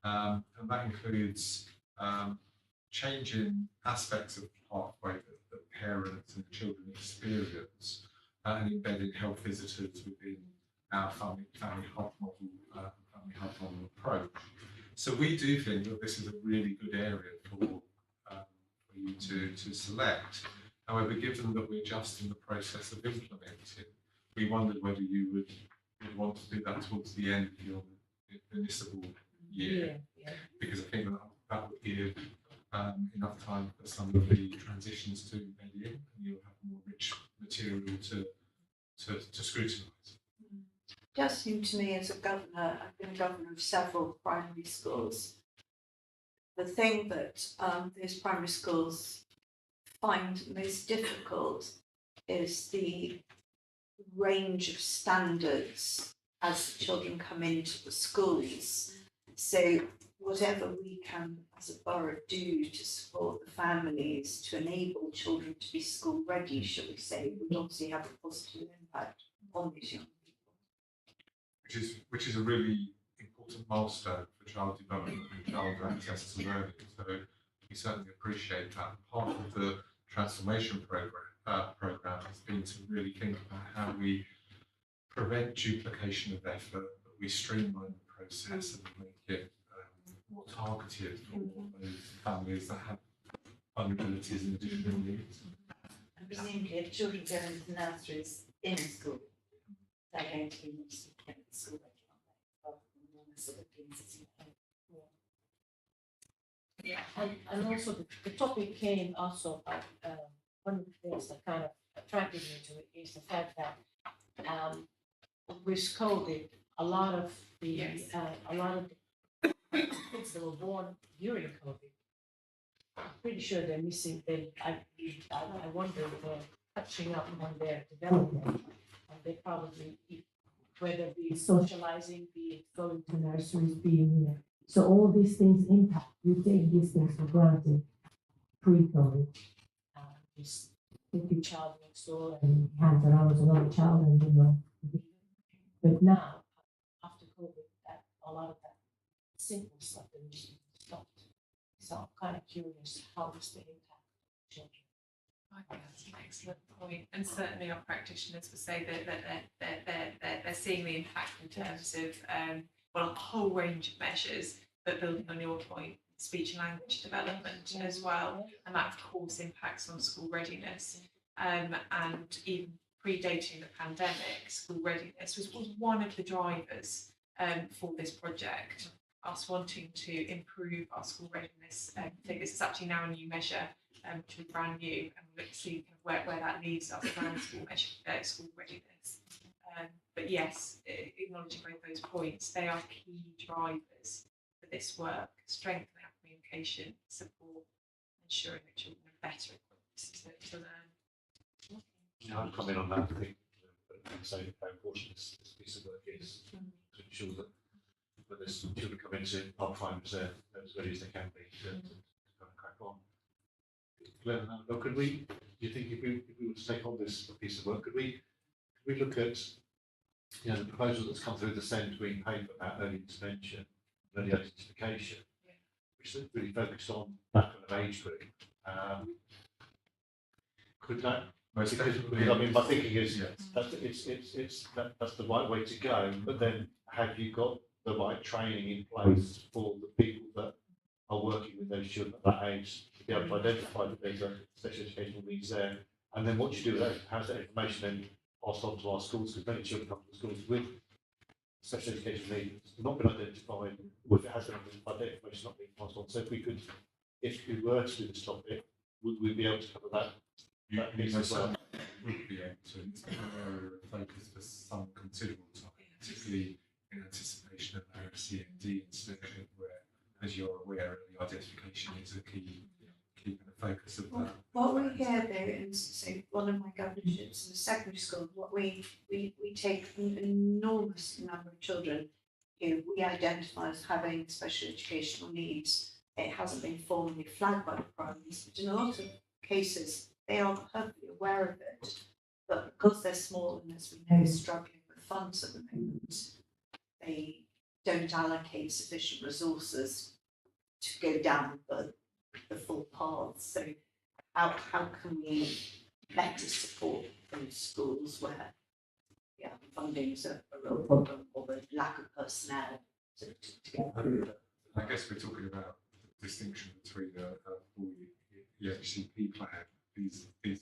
And that includes changing aspects of the pathway that parents and children experience and embedding health visitors within our family hub model approach. So we do think that this is a really good area for you to select. However, given that we're just in the process of implementing, we wondered whether you would want to do that towards the end of your municipal year, because I think that would give enough time for some of the transitions to bed in, and you'll have more rich material to scrutinise. It does seem to me, as a governor, I've been a governor of several primary schools. The thing that those primary schools find most difficult is the range of standards as the children come into the schools. So whatever we can as a borough do to support the families to enable children to be school ready, shall we say, would obviously have a positive impact on these young people. Which is a really important milestone for child development and child access to learning. So we certainly appreciate that. Part of the transformation program has been to really think about how we prevent duplication of effort, that we streamline the process and make it more targeted for those families that have vulnerabilities and additional needs. And presumably, if children go into nurseries in a school, they're going to be more school ready, rather than the sort of things as you know. Yeah, and also the topic came also about one of the things that kind of attracted me to it is the fact that with COVID, a lot of the kids that were born during COVID, I'm pretty sure they're missing them. I wonder if they're catching up on their development, and they probably, whether it be socializing, be it going to nurseries, being here. So all these things impact. We take these things for granted pre-COVID. Just take your child next door and hand around to another child, and But now, after COVID, that a lot of that simple stuff that just stopped. So I'm kind of curious, how does the impact on children? I think that's an excellent point, and certainly our practitioners would say that they're seeing the impact in terms of a whole range of measures, but building on your point, speech and language development as well, and that of course impacts on school readiness. And even predating the pandemic, school readiness was one of the drivers for this project. Us wanting to improve our school readiness figures. It's actually now a new measure, which is brand new, and we'll see kind of where that leaves us around school readiness. But yes, acknowledging both those points, they are key drivers for this work: strengthening our communication, support, ensuring that children are better equipped to learn. Yeah, I'll comment on that. I think say how important this piece of work is to ensure that when the children come into Park Farm, they're as ready as they can be to kind of crack on. Glenn, could we, do you think if we were to take on this piece of work, could we look at, you know, the proposal that's come through the Send Green paper about early intervention, early identification, which is really focused on that kind of age group. Could that, because I mean, my thinking is that's the right way to go, but then have you got the right training in place for the people that are working with those children at that age to be able to identify that there's a special educational needs there, and then what you do with that, how's that information then passed on to our schools, because many children come to schools with special educational needs not been identified, or if it has been identified, the information not being passed on. So if we were to do this topic, would we be able to cover that? You piece as well? would be able to. It's been an area of focus for some considerable time, particularly in anticipation of our CND inspection, where, as you're aware, early identification is a key and a focus of that. What we hear though, in say one of my governorships in a secondary school, what we take an enormous number of children who we identify as having special educational needs. It hasn't been formally flagged by the primaries, but in a lot of cases they are perfectly aware of it. But because they're small and, as we know, struggling with funds at the moment, they don't allocate sufficient resources to go down the full path. So how can we better support those schools where funding is a real problem, or the lack of personnel to get through? I guess we're talking about the distinction between a full EHCP plan, these are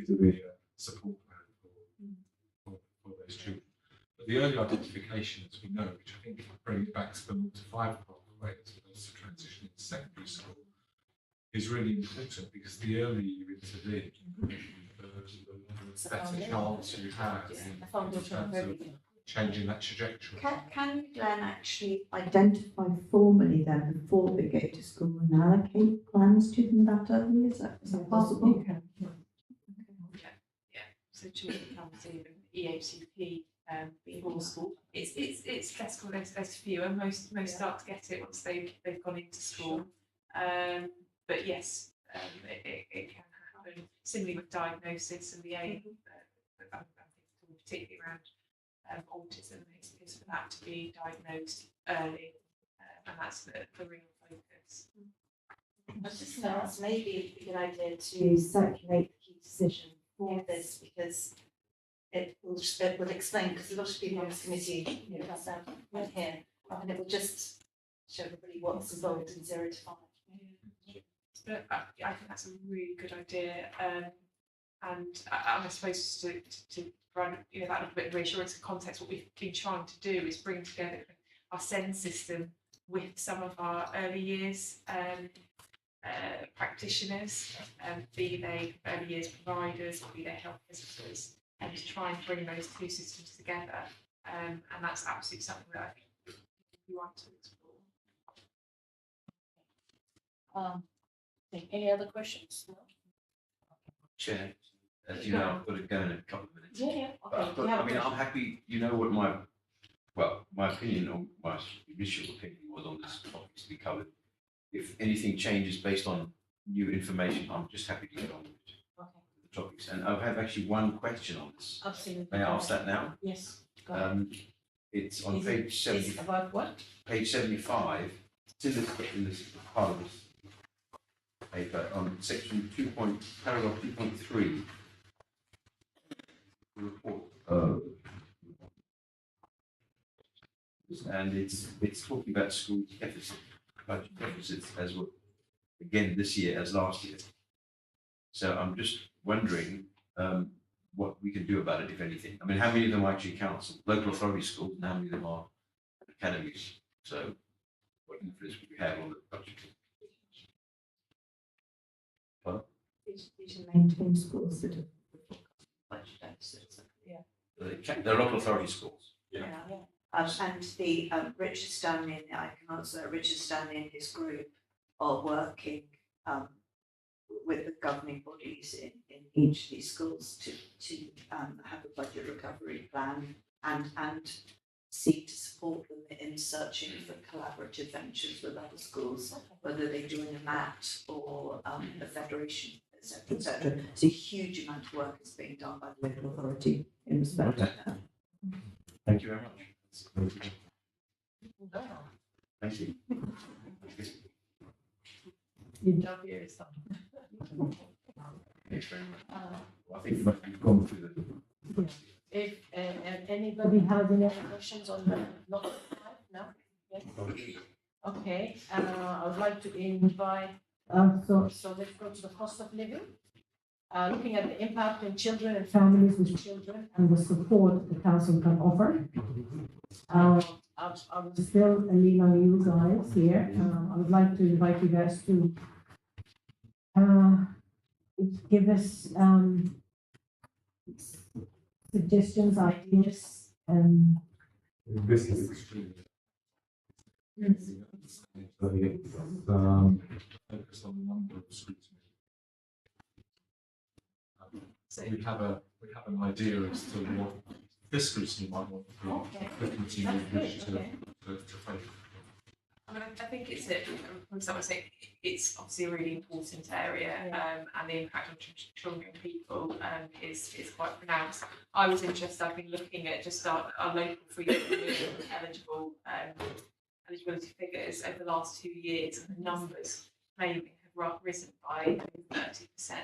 the support plan for those children. But the early identification, as we know, which I think bring it back to the 0 to 5 pathway as opposed to transition into secondary school, is really important, because the earlier you intervene, the better chance you have in terms of changing that trajectory. Can you, Glenn, actually identify formally then before they go to school and allocate plans to them that early? Is that possible? You can. Yeah. So children come to even EHCP before school. It's stressful as fewer. Most start to get it once they've gone into school. But yes, it can happen. Similarly with diagnosis, and the aim, I think particularly around autism is for that to be diagnosed early, and that's the real focus. I was just going to ask, maybe it would be a good idea to circulate the key decision for this, because it will explain, because a lot of people on this committee, that's right here, and it will just show everybody what's involved in 0 to 5. But I think that's a really good idea, and I suppose to run that little bit of reassurance and context, what we've been trying to do is bring together our SEND system with some of our early years practitioners, be they early years providers, be they health visitors, and to try and bring those two systems together, and that's absolutely something that I think we want to explore. Any other questions? No? Chair, as you know, I've got to go in a couple of minutes. Yeah. Okay. But, I mean, I'm happy, you know what my opinion, or my initial opinion was on this topic to be covered. If anything changes based on new information, I'm just happy to get on with it. Okay. The topics. And I have actually one question on this. Absolutely. May I ask that now? Yes. Go ahead. It's on Is page 70. It's about what? Page 75. It's in this part of this paper on section paragraph 2.3. Report. And it's talking about school budget deficits as well, again this year as last year. So I'm just wondering what we can do about it, if anything. I mean, how many of them are actually council, local authority schools, and how many of them are academies? So what influence we have on the budget? These are maintain schools that have budget deficits. They're local authority schools. Yeah. And the Richard Stanley, I can answer, Richard Stanley and his group are working with the governing bodies in each of these schools to have a budget recovery plan and seek to support them in searching for collaborative ventures with other schools, whether they're doing a MAT or a federation etc., etc. So a huge amount of work is being done by the local authority in respect of that. Thank you very much. Thank you. Your job here is done. Thanks very much. I think we've gone through the. If anybody has any other questions on the lot five, no? Yes? Okay, I would like to invite, so let's go to the cost of living. Looking at the impact on children and families with children and the support the council can offer. I would still lean on you guys here. I would like to invite you guys to give us suggestions, ideas, and This is extremely. Focus on the number of scrutiny. We have an idea as to what this scrutiny might want the committee would wish to focus. I mean, I think it's from someone saying it's obviously a really important area, and the impact on children and people is quite pronounced. I was interested. I've been looking at just our local free eligibility figures over the last 2 years, and the numbers claiming have risen by 30%. So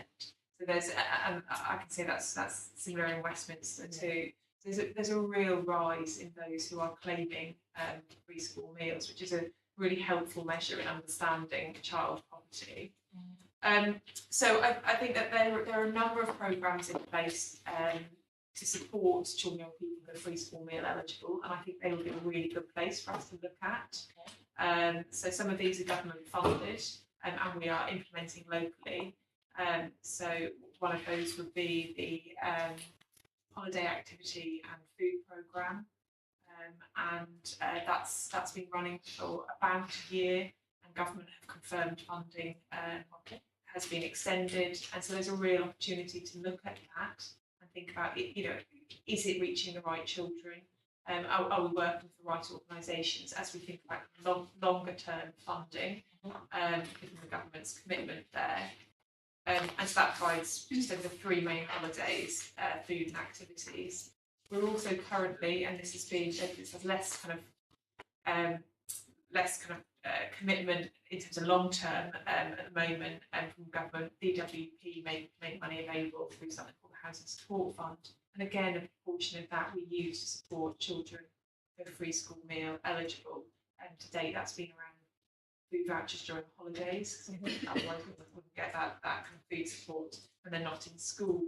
there's, and I can say that's similar in Westminster too. There's a real rise in those who are claiming free school meals, which is a really helpful measure in understanding child poverty. So I think that there are a number of programmes in place to support children and people who are free school meal eligible, and I think they will be a really good place for us to look at. So some of these are government funded, and we are implementing locally. So one of those would be the holiday activity and food programme. And that's been running for about a year, and government have confirmed funding has been extended, and so there's a real opportunity to look at that and think about it. You know, is it reaching the right children? Are we working with the right organisations as we think about longer term funding, given the government's commitment there? And so that provides just over 3 main holidays, food and activities. We're also currently, and this has less kind of commitment in terms of long term at the moment, and from government, DWP make money available through something called the Housing Support Fund, and again a proportion of that we use to support children who are free school meal eligible. And to date, that's been around food vouchers during the holidays, because otherwise we wouldn't get that kind of food support when they're not in school.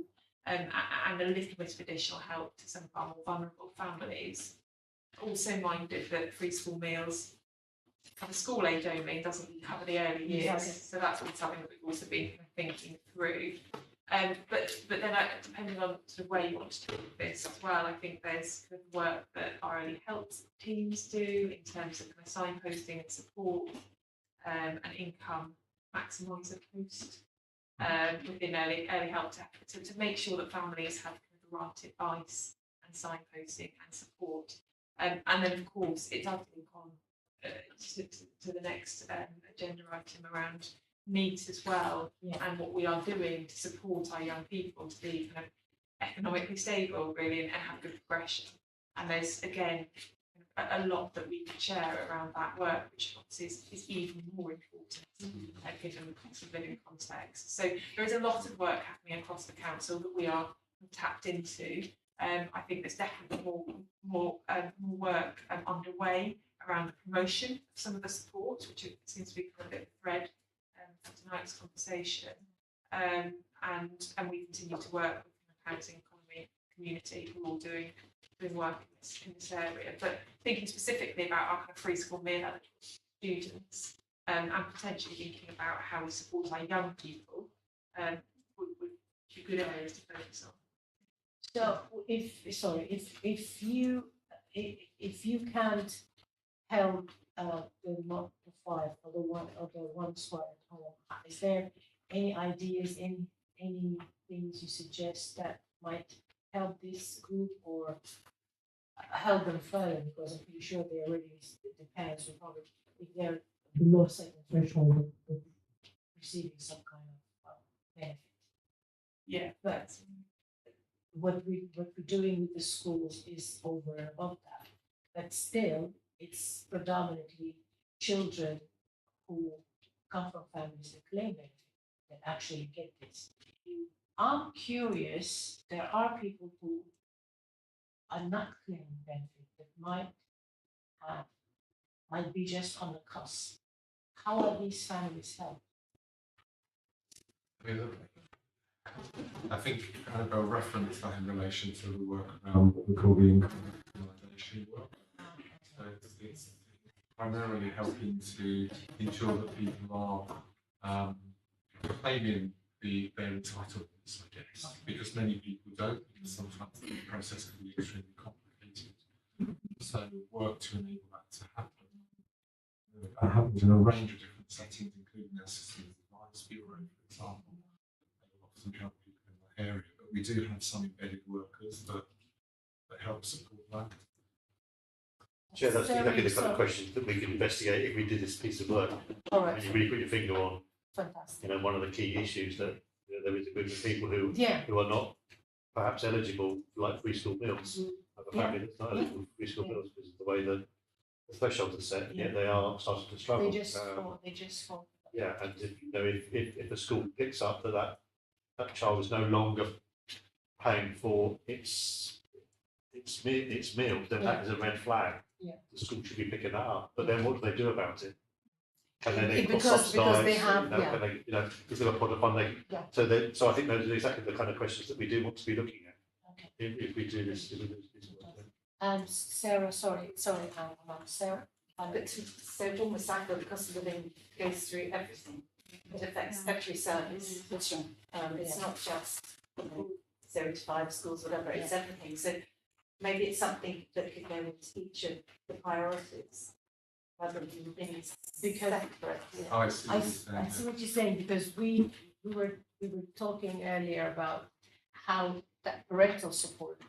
And a little bit of additional help to some of our more vulnerable families. Also minded that free school meals cover school age only, doesn't cover the early years. So that's been something that we've also been thinking through. But then depending on sort of where you want to take this as well, I think there's kind of work that our early health teams do in terms of kind of signposting and support, and income maximiser post. Within early help to make sure that families have the right advice and signposting and support. And then, of course, it does link on to the next agenda item around needs as well, and what we are doing to support our young people to be kind of economically stable, really, and have good progression. And there's, again, a lot that we can share around that work, which obviously is even more important given the cost of living context. So there is a lot of work happening across the council that we are tapped into. I think there's definitely more work underway around the promotion of some of the support, which seems to be kind of a bit of a thread for tonight's conversation. And we continue to work with the housing economy community who are all doing work in this area, but thinking specifically about our kind of free school meal eligible students, and potentially thinking about how we support our young people would be good areas to focus on. So if you can't help the not the five or the ones who are at home, is there any ideas, any things you suggest that might help this group or help them further? Because I'm pretty sure they already, it depends on probably if they're below certain threshold of receiving some kind of benefit. Yeah, but what we're doing with the schools is over and above that. But still, it's predominantly children who come from families that claim benefit that actually get this. I'm curious, there are people who are not claiming benefit that have, might be just on the cusp. How are these families helped? I mean, I think Annabelle referenced that in relation to the work around what we call the income work. So it's primarily helping to ensure that people are claiming their entitlements, I guess, because many people don't, because sometimes the process can be extremely complicated. So work to enable that to happen. That happens in a range of different settings, including our Systems Advice Bureau, for example. They will often help people in that area, but we do have some embedded workers that help support that. Chair, that's exactly the kind of questions that we could investigate if we did this piece of work. All right. And you really put your finger on, Fantastic. one of the key issues that there is a group of people who Yeah. who are not perhaps eligible for like free school meals. Have a family that's not eligible for free school meals because of the way that the thresholds are set, yet they are starting to struggle. They just fall. Yeah, and if the school picks up that child is no longer paying for its meals, then that is a red flag. Yeah. The school should be picking that up. But then what do they do about it? Can they then Because they have, can they, is there a pot of funding? Yeah. So I think those are exactly the kind of questions that we do want to be looking at. Okay. If we do this work. Sarah, sorry, Sarah. But so almost like the cost of living goes through everything. It affects every service. That's right. It's not just 0 to 5 schools, whatever, it's everything. So maybe it's something that could go into each of the priorities rather than being separate. I see I what you're saying. see what you're saying, because we were talking earlier about how that parental support,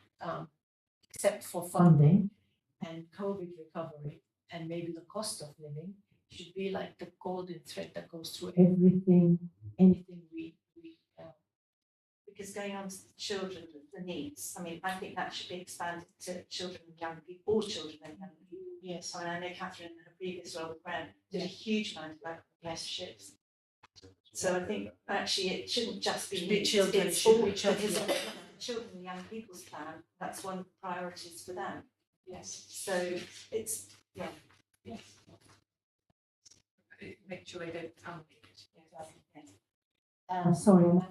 except for funding and COVID recovery and maybe the cost of living, should be like the golden thread that goes through anything we Because going on to the children, the needs, I mean, I think that should be expanded to children and young people, all children and young people. Yes. I mean, I know Catherine in her previous role with Graham did a huge amount of work with relationships. So I think actually it shouldn't just be needs, children, it's it should all, be children. because the children and young people's plan, that's one of the priorities for them. Yes. So it's, Yes. Make sure they don't Sorry.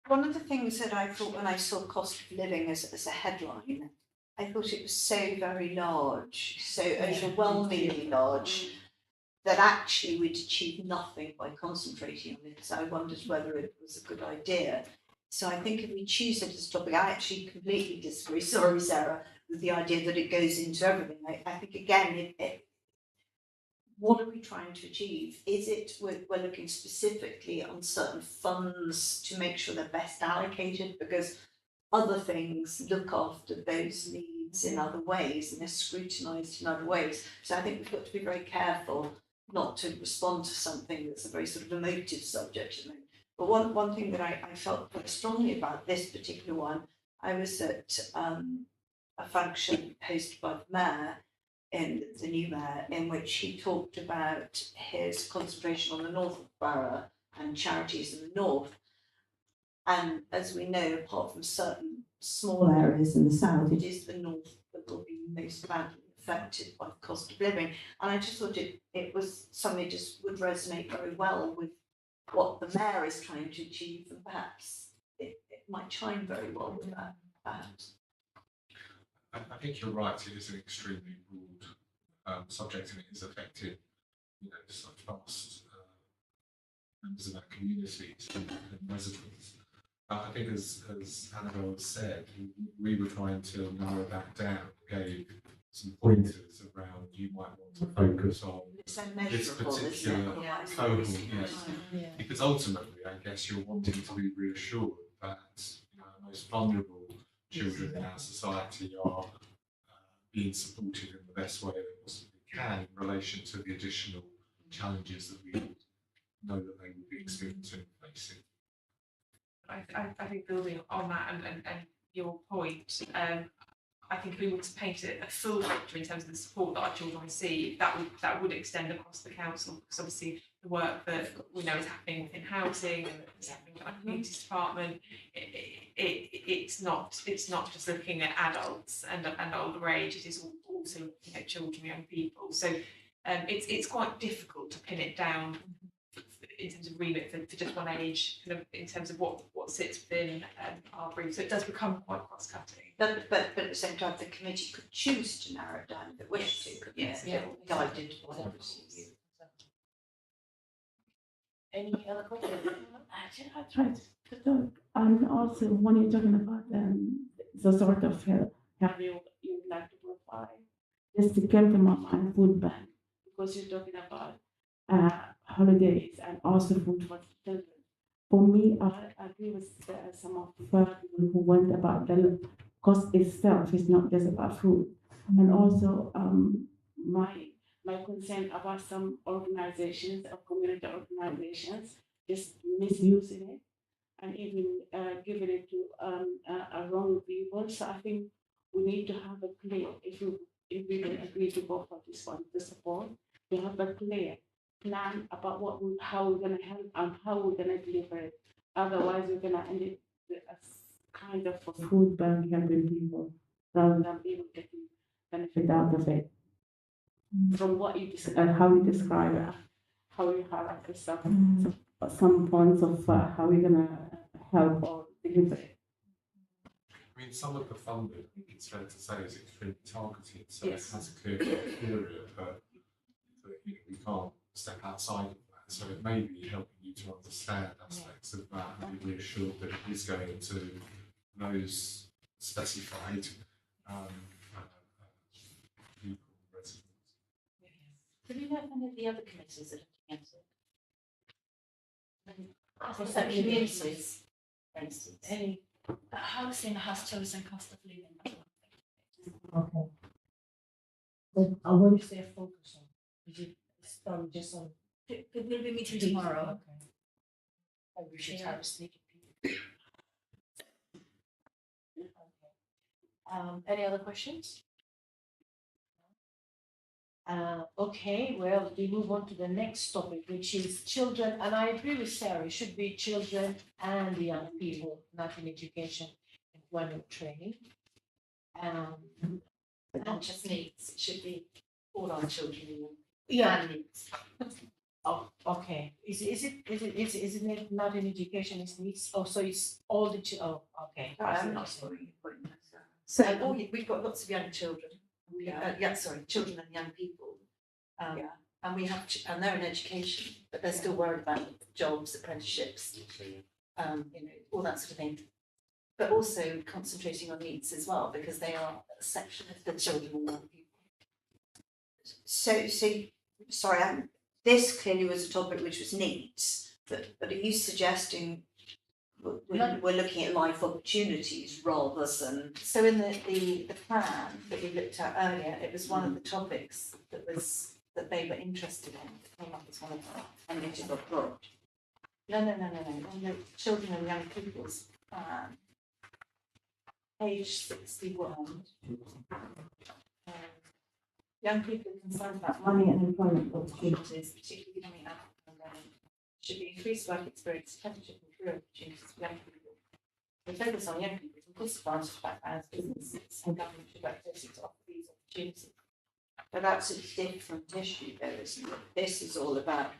One of the things that I thought when I saw cost of living as a headline, I thought it was so very large, so overwhelmingly large, that actually we'd achieve nothing by concentrating on it. So I wondered whether it was a good idea. So I think if we choose it as a topic, I actually completely disagree, sorry Sarah, with the idea that it goes into everything. I think again, what are we trying to achieve? Is it we're looking specifically on certain funds to make sure they're best allocated, because other things look after those needs in other ways and they're scrutinised in other ways. So I think we've got to be very careful not to respond to something that's a very sort of emotive subject. But one thing that I felt quite strongly about this particular one, I was at a function hosted by the mayor, in the new mayor, in which he talked about his concentration on the North Borough and charities in the north. And as we know, apart from certain small areas in the south, it is the north that will be most badly affected by the cost of living. And I just thought it was something that just would resonate very well with what the mayor is trying to achieve, and perhaps it might chime very well with that, perhaps. I think you're right, it is an extremely broad subject, and it is affecting, such vast members of our communities and residents. I think as Annabelle said, we were trying to narrow that down, gave some pointers around you might want to focus on this particular cohort, yes. Because ultimately, I guess you're wanting to be reassured that the most vulnerable children in our society are being supported in the best way they possibly can in relation to the additional challenges that we know that they will be experiencing and facing. I think building on that and your point, I think if we were to paint a full picture in terms of the support that our children receive, that would extend across the council, because obviously the work that we know is happening within housing and is happening at our communities department, it's not just looking at adults and older age, it is also looking at children, young people. So it's quite difficult to pin it down in terms of remit for just one age, kind of in terms of what sits within our brief. So it does become quite cross-cutting. But at the same time, the committee could choose to narrow it down if it wished to, couldn't it? Yeah. Guided by whatever suits you. Any other questions? I tried to talk, and also when you're talking about the sort of help you would like to provide, just it came to my mind food bank, because you're talking about holidays and also food for children. For me, I agree with some of the people who went about the cost itself is not just about food, and also my concern about some organizations or community organizations just misusing it and even giving it to a wrong people. So I think we need to have a clear, if we don't agree to go for this one, the support, to have a clear plan about how we're going to help and how we're going to deliver it. Otherwise, we're going to end it as kind of a food bank helping people rather than people getting benefit out of it. From what you how you describe it, how you highlight the stuff, some points of how we're going to help or deliver it. I mean, some of the funding, I think it's fair to say, is extremely targeted, so Yes. it has a clear criteria, but we can't step outside of that. So it may be helping you to understand aspects of that and be reassured that it is going to those specified people, residents. Do we know if any of the other committees are looking at it? What's that, Communities, for instance. Any? Housing has chosen cost of living. Okay. But what is their focus on? Is it just on? We will be meeting tomorrow. Okay. And we should Yeah. have a sneaky peek. Okay. Any other questions? Okay, well, we move on to the next topic, which is children, and I agree with Sarah, it should be children and young people, not in education, employment training. But not just needs, it should be all our children Yeah, and needs. oh, okay, is it not in education, it's needs, oh, so it's all the oh, okay. I'm not sorry. So we've got lots of young children. Children and young people. And we have, and they're in education, but they're still worried about jobs, apprenticeships, all that sort of thing. But also concentrating on needs as well, because they are a section of the children and young people. So, sorry, this clearly was a topic which was needs, but are you suggesting we're looking at life opportunities rather than? So in the plan that we looked at earlier, it was one of the topics that they were interested in. It came up as one of them. And it is abroad. No. On the children and young people's plan, page 61. Young people concerned about money and employment opportunities, particularly coming out of the pandemic, should be increased work experience, apprenticeship and career opportunities for young people. The focus on young people from disadvantaged backgrounds, businesses, and government should work closely to offer these opportunities. But that's a different issue though, isn't it? This is all about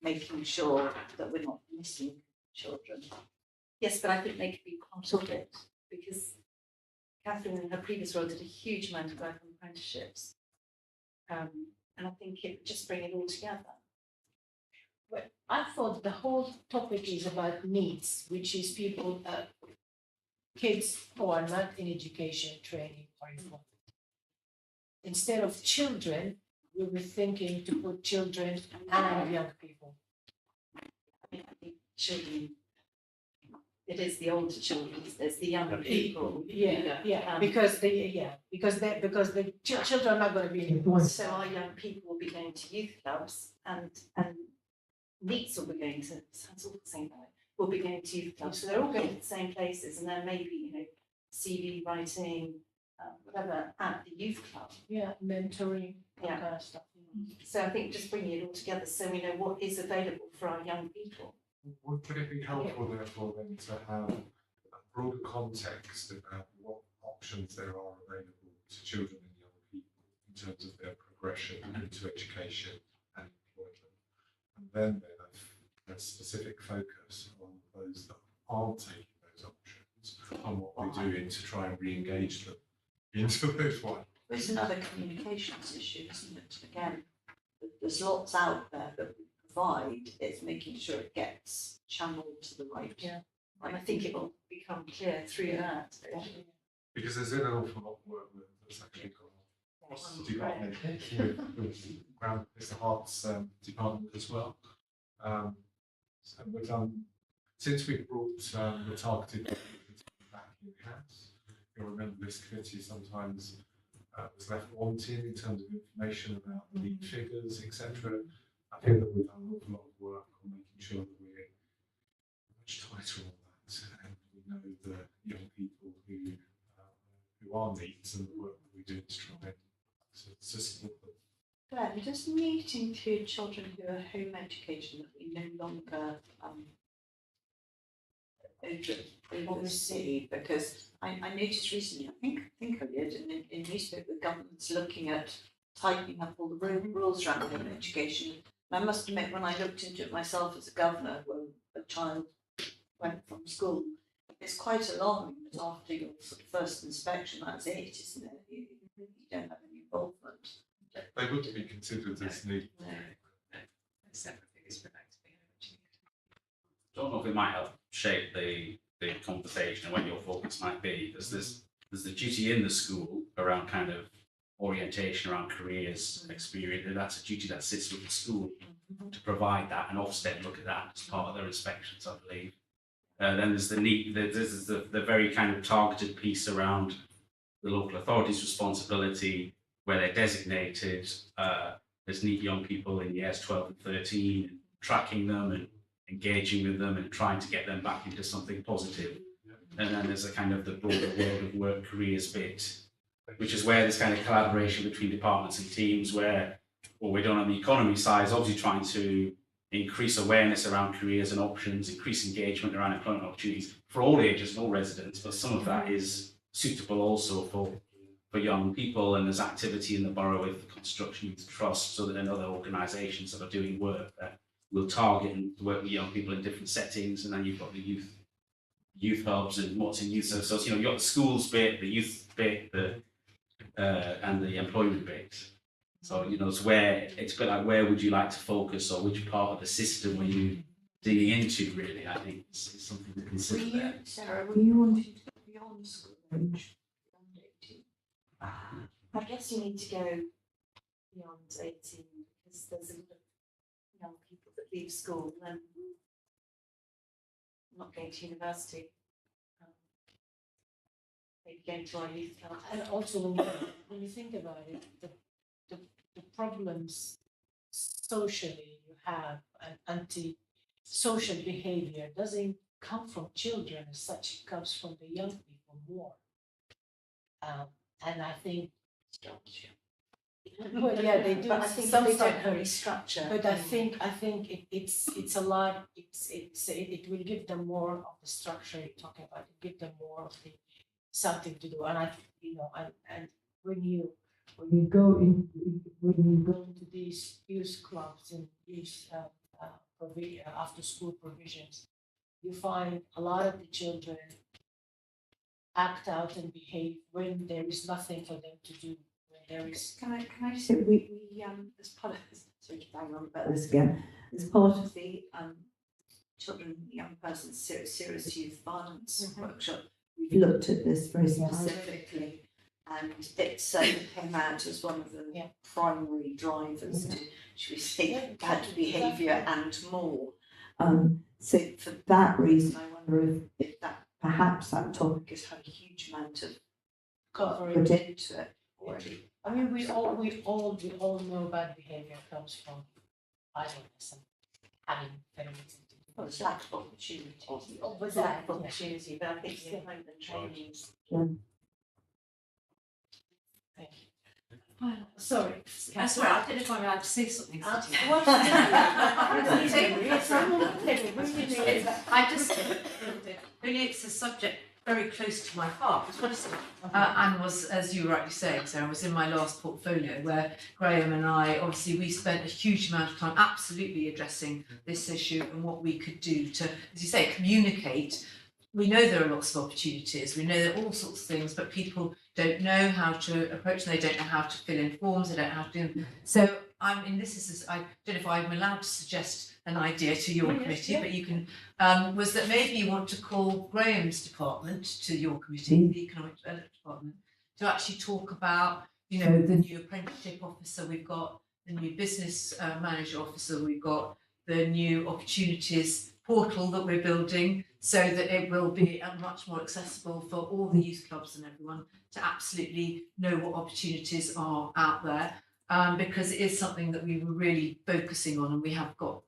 making sure that we're not missing children. Yes, but I think they could be part of it, because Catherine in her previous role did a huge amount of work on apprenticeships. And I think it would just bring it all together. But I thought the whole topic is about needs, which is people, kids who are not in education, training, or employment. Instead of children, we were thinking to put children and young people. I think children, it is the older children, there's the younger people. Because the children are not going to be in employment. So our young people will be going to youth clubs and NEETs will be going to, sounds all the same, will be going to youth clubs. So they're all going to the same places, and there may be, CV writing, whatever, at the youth club. Yeah, mentoring, that Yeah. kind of stuff. So I think just bringing it all together so we know what is available for our young people. Would it be helpful therefore then to have a broader context about what options there are available to children and young people in terms of their progression into education and employment? And then a specific focus on those that aren't taking those options and what we're doing to try and re-engage them into those ones. There's another communications issue, isn't it? Again, there's lots out there that we provide, it's making sure it gets channeled to the right. Yeah. And I think it will become clear through that. Because there's been an awful lot of work that's actually gone on across the department with Mr. Hart's department as well. So we've done, since we've brought the targeted back in-house, you'll remember this committee sometimes was left wanting in terms of information about the figures, etc. I think that we've done an awful lot of work on making sure that we're much tighter on that, and we know the young people who are needs and the work that we do to try and to support them. Glenn, does need include children who are home education that we no longer oversee? Because I noticed recently, I think I did, in newspaper, the government's looking at tightening up all the rules around home education. And I must admit, when I looked into it myself as a governor, when a child went from school, it's quite alarming that after your sort of first inspection, that's it, isn't it? You don't have any involvement. They wouldn't be considered as neat. No. Separate figures for that to be home. Don't know if it might help shape the conversation and what your focus might be, because there's the duty in the school around kind of orientation around careers, experience, and that's a duty that sits with the school to provide that, and Ofsted look at that as part of their inspections, I believe. Then there's the very kind of targeted piece around the local authority's responsibility, where they're designated as neat young people in years 12 and 13, tracking them and engaging with them and trying to get them back into something positive. And then there's a kind of the broader world of work careers bit, which is where this kind of collaboration between departments and teams, where what we're doing on the economy side is obviously trying to increase awareness around careers and options, increase engagement around employment opportunities for all ages and all residents, but some of that is suitable also for young people, and there's activity in the borough with Construction Youth Trust, so that and other organisations that are doing work that will target and work with young people in different settings. And then you've got the youth hubs and what's in youth. So you've got the schools bit, the youth bit, and the employment bit. So it's where it's a bit like, where would you like to focus, or which part of the system were you digging into? Really, I think it's something to consider there. Sarah, were you wanting to go beyond school age? I guess you need to go beyond 18 because there's a lot of young people that leave school and not going to university, maybe going to our youth club. And also when you think about it, the problems socially you have, and anti-social behavior doesn't come from children as such, it comes from the young people more. And I think, well, yeah, they do. But I think some they stuff, don't have any structure. but I think it's a lot. It will give them more of the structure you're talking about. It give them more of the something to do. And and when you go into these youth clubs and these after school provisions, you find a lot of the children act out and behave when there is nothing for them to do. When there is. Can I just say we as part of this, sorry to bang on about this again, as part of the children and young persons serious youth violence workshop, we've looked at this very specifically, and it came out as one of the primary drivers to, should we say, bad behaviour and more. So for that reason, I wonder if that perhaps that topic has had a huge amount of Coverage. put into it already. I mean, we all know bad behavior comes from idleness and having very little to do. Well, it's lack of opportunity. It's lack of opportunity, but I think behind the trainings. Sorry. That's right, I don't know if I'm allowed to say something. I just, really it's a subject very close to my heart, and was, as you rightly saying, Sarah, was in my last portfolio where Graham and I, obviously we spent a huge amount of time absolutely addressing this issue and what we could do to, as you say, communicate. We know there are lots of opportunities, we know there are all sorts of things, but people don't know how to approach them, they don't know how to fill in forms, they don't know how to do them. So I don't know if I'm allowed to suggest an idea to your committee, but you can, was that maybe you want to call Graham's department to your committee, the Economic Development Department, to actually talk about, you know, the new apprenticeship officer we've got, the new business manager officer we've got, the new opportunities portal that we're building, so that it will be much more accessible for all the youth clubs and everyone to absolutely know what opportunities are out there, because it is something that we were really focusing on and we have got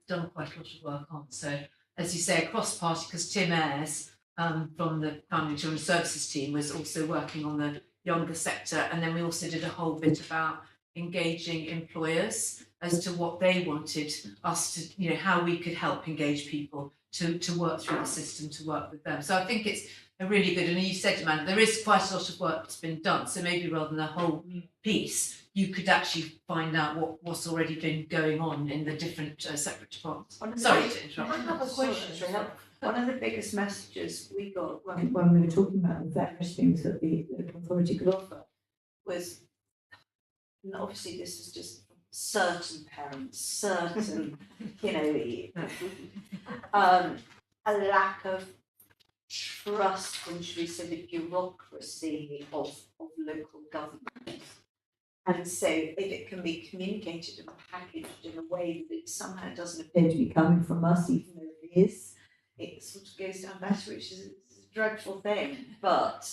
done quite a lot of work on. So as you say, across party, because Tim Ayres from the Family and Children's Services team was also working on the younger sector, and then we also did a whole bit about engaging employers as to what they wanted us to, you know, how we could help engage people to work through the system, to work with them. So I think it's a really good, and you said, Amanda, there is quite a lot of work that's been done. So maybe rather than a whole piece, you could actually find out what's already been going on in the different separate departments. Sorry to interrupt. I have a question. One of the biggest messages we got When we were talking about the various things that the local authority could offer was, and obviously this is just certain parents, certain, you know, a lack of trust and, should we say, the bureaucracy of local government. And so if it can be communicated and packaged in a way that it somehow doesn't appear to be coming from us, even though it is, it sort of goes down better, which is a dreadful thing. But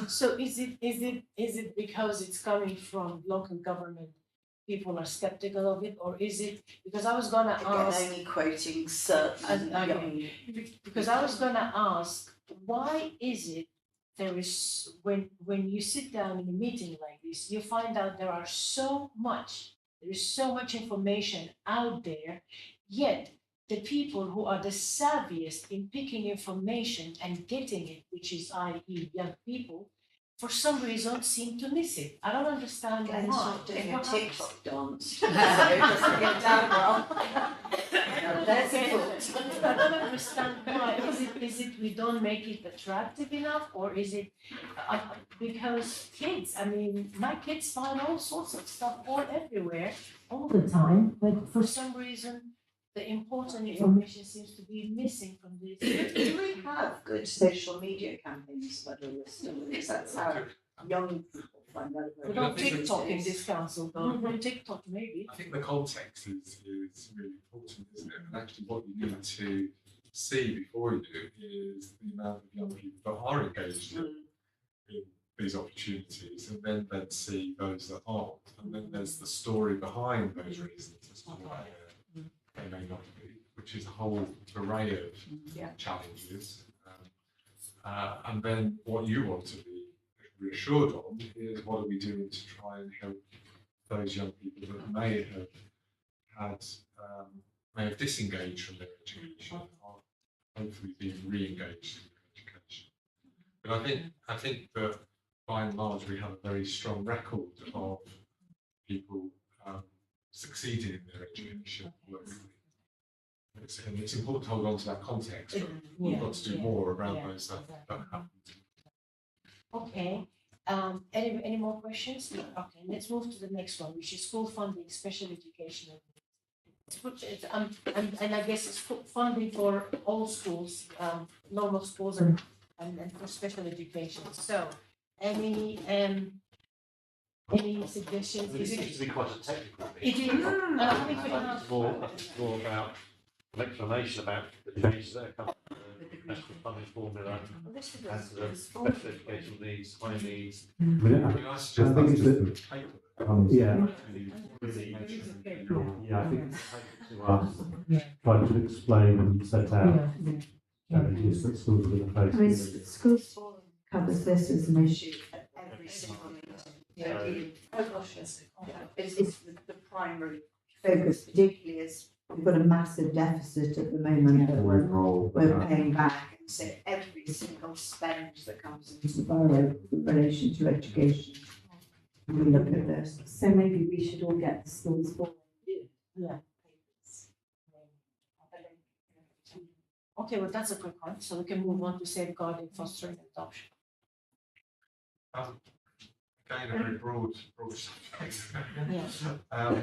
So is it because it's coming from local government, people are skeptical of it, or is it because I was gonna ask? Again, only quoting certain. Because I was gonna ask, why is it there is when you sit down in a meeting like this, you find out there is so much information out there, yet the people who are the savviest in picking information and getting it, which is i.e. young people, for some reason seem to miss it. I don't understand why. Glenn's not doing a TikTok dance. So it doesn't get down well. There's a thought. I don't understand why. Is it we don't make it attractive enough, or is it because kids? I mean, my kids find all sorts of stuff all everywhere, all the time, but for some reason, the important information seems to be missing from this. Do we have good social media campaigns for the list? Because that's how young people find out about We don't TikTok in this council, though. TikTok maybe. I think the context is really important, isn't it? And actually what you need to see before you do is the amount of young people that are engaged in these opportunities, and then see those that aren't. And then there's the story behind those reasons as to why they may not be, which is a whole array of challenges. And then what you want to be reassured on is what are we doing to try and help those young people that may have disengaged from their education, or hopefully being re-engaged in their education. But I think that by and large we have a very strong record of people succeeding in their education locally. And it's important to hold on to that context, but we've got to do more around those that happen. Okay. Any more questions? No. Okay, let's move to the next one, which is school funding, special education. And I guess it's funding for all schools, normal schools and for special education. So, any suggestions? It seems to be quite a technical thing. It is. It's more about an explanation about the changes that have come to the national funding formula and the special educational needs, high needs. I suggest that's just a paper. Yeah. Yeah, I think to us, trying to explain and set out challenges that schools are going to face. Schools Forum covers this as an issue at every single meeting. Oh gosh, yes. It's the primary focus, particularly as we've got a massive deficit at the moment that we're paying back. And so every single spend that comes into the borough in relation to education, we look at this. So maybe we should all get the schools Forum. Yeah. Okay, well, that's a quick one, so we can move on to safeguarding, fostering, and adoption. Again, a very broad subject. Yeah.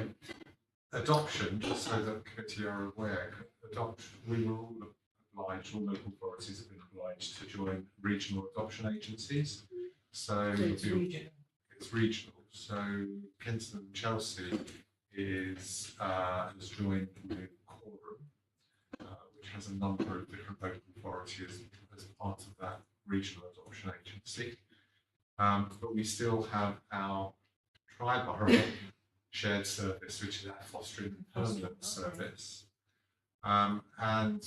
Adoption, just so that the committee are aware, we were all obliged, all local authorities have been obliged to join regional adoption agencies. So it's regional. It's regional. So Kingston and Chelsea has joined with Quorum, which has a number of different local authorities as part of that regional adoption agency. But we still have our tri-borough shared service, which is our fostering and permanent service. And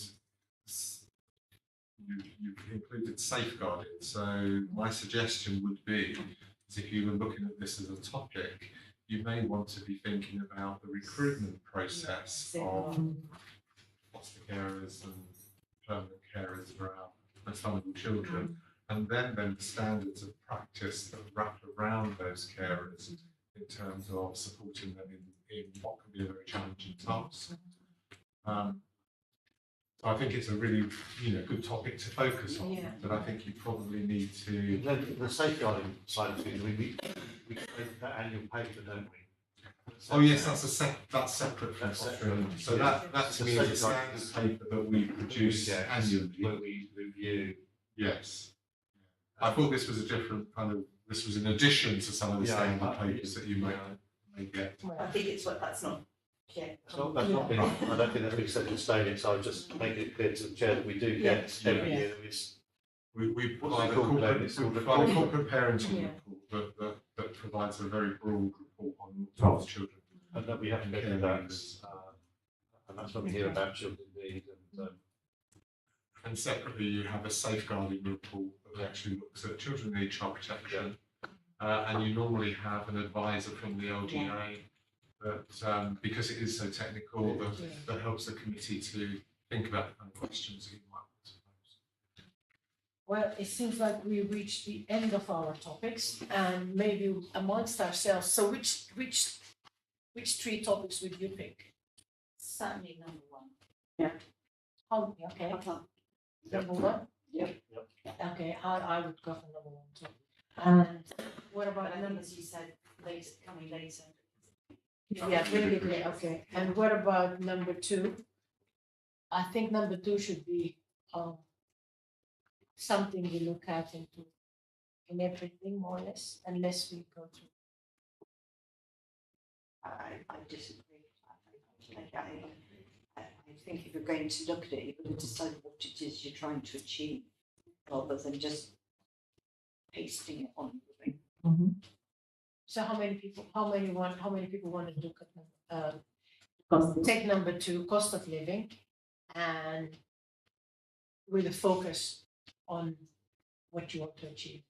you've included safeguarding. So my suggestion would be, is if you were looking at this as a topic, you may want to be thinking about the recruitment process of foster carers and permanent carers for our most vulnerable children, and then the standards of practice that wrap around those carers in terms of supporting them in what can be a very challenging task. So I think it's a really good topic to focus on, but I think you probably need to. The safeguarding side of things, we make that annual paper, don't we? Oh yes, that's separate from fostering. So that to me is a standard paper that we produce annually. Where we review. Yes. I thought this was a different this was in addition to some of the standard papers that you may get. I think that's not. That's not been, I don't think that's been set in stone, so I'll just make it clear to the chair that we do get every year. We provide a corporate parenting report that provides a very broad report on children. And that we have to go through that, and that's when we hear about children in need. And separately, you have a safeguarding report that actually looks at children who need child protection, and you normally have an advisor from the LGA that, because it is so technical, that helps the committee to think about the kind of questions that you might want to pose. Well, it seems like we reached the end of our topics, and maybe amongst ourselves. So, which three topics would you pick? Certainly number one. Yeah. Oh, okay. Number one. Yep. Okay, I would go for number one too. And what about numbers? You said coming later. Yeah, really, okay. And what about number two? I think number two should be something we look at in everything more or less, unless we go through. I disagree. I think if you're going to look at it, you've got to decide what it is you're trying to achieve, rather than just pasting it on the thing. So how many people want to look at take number two, cost of living, and with a focus on what you want to achieve?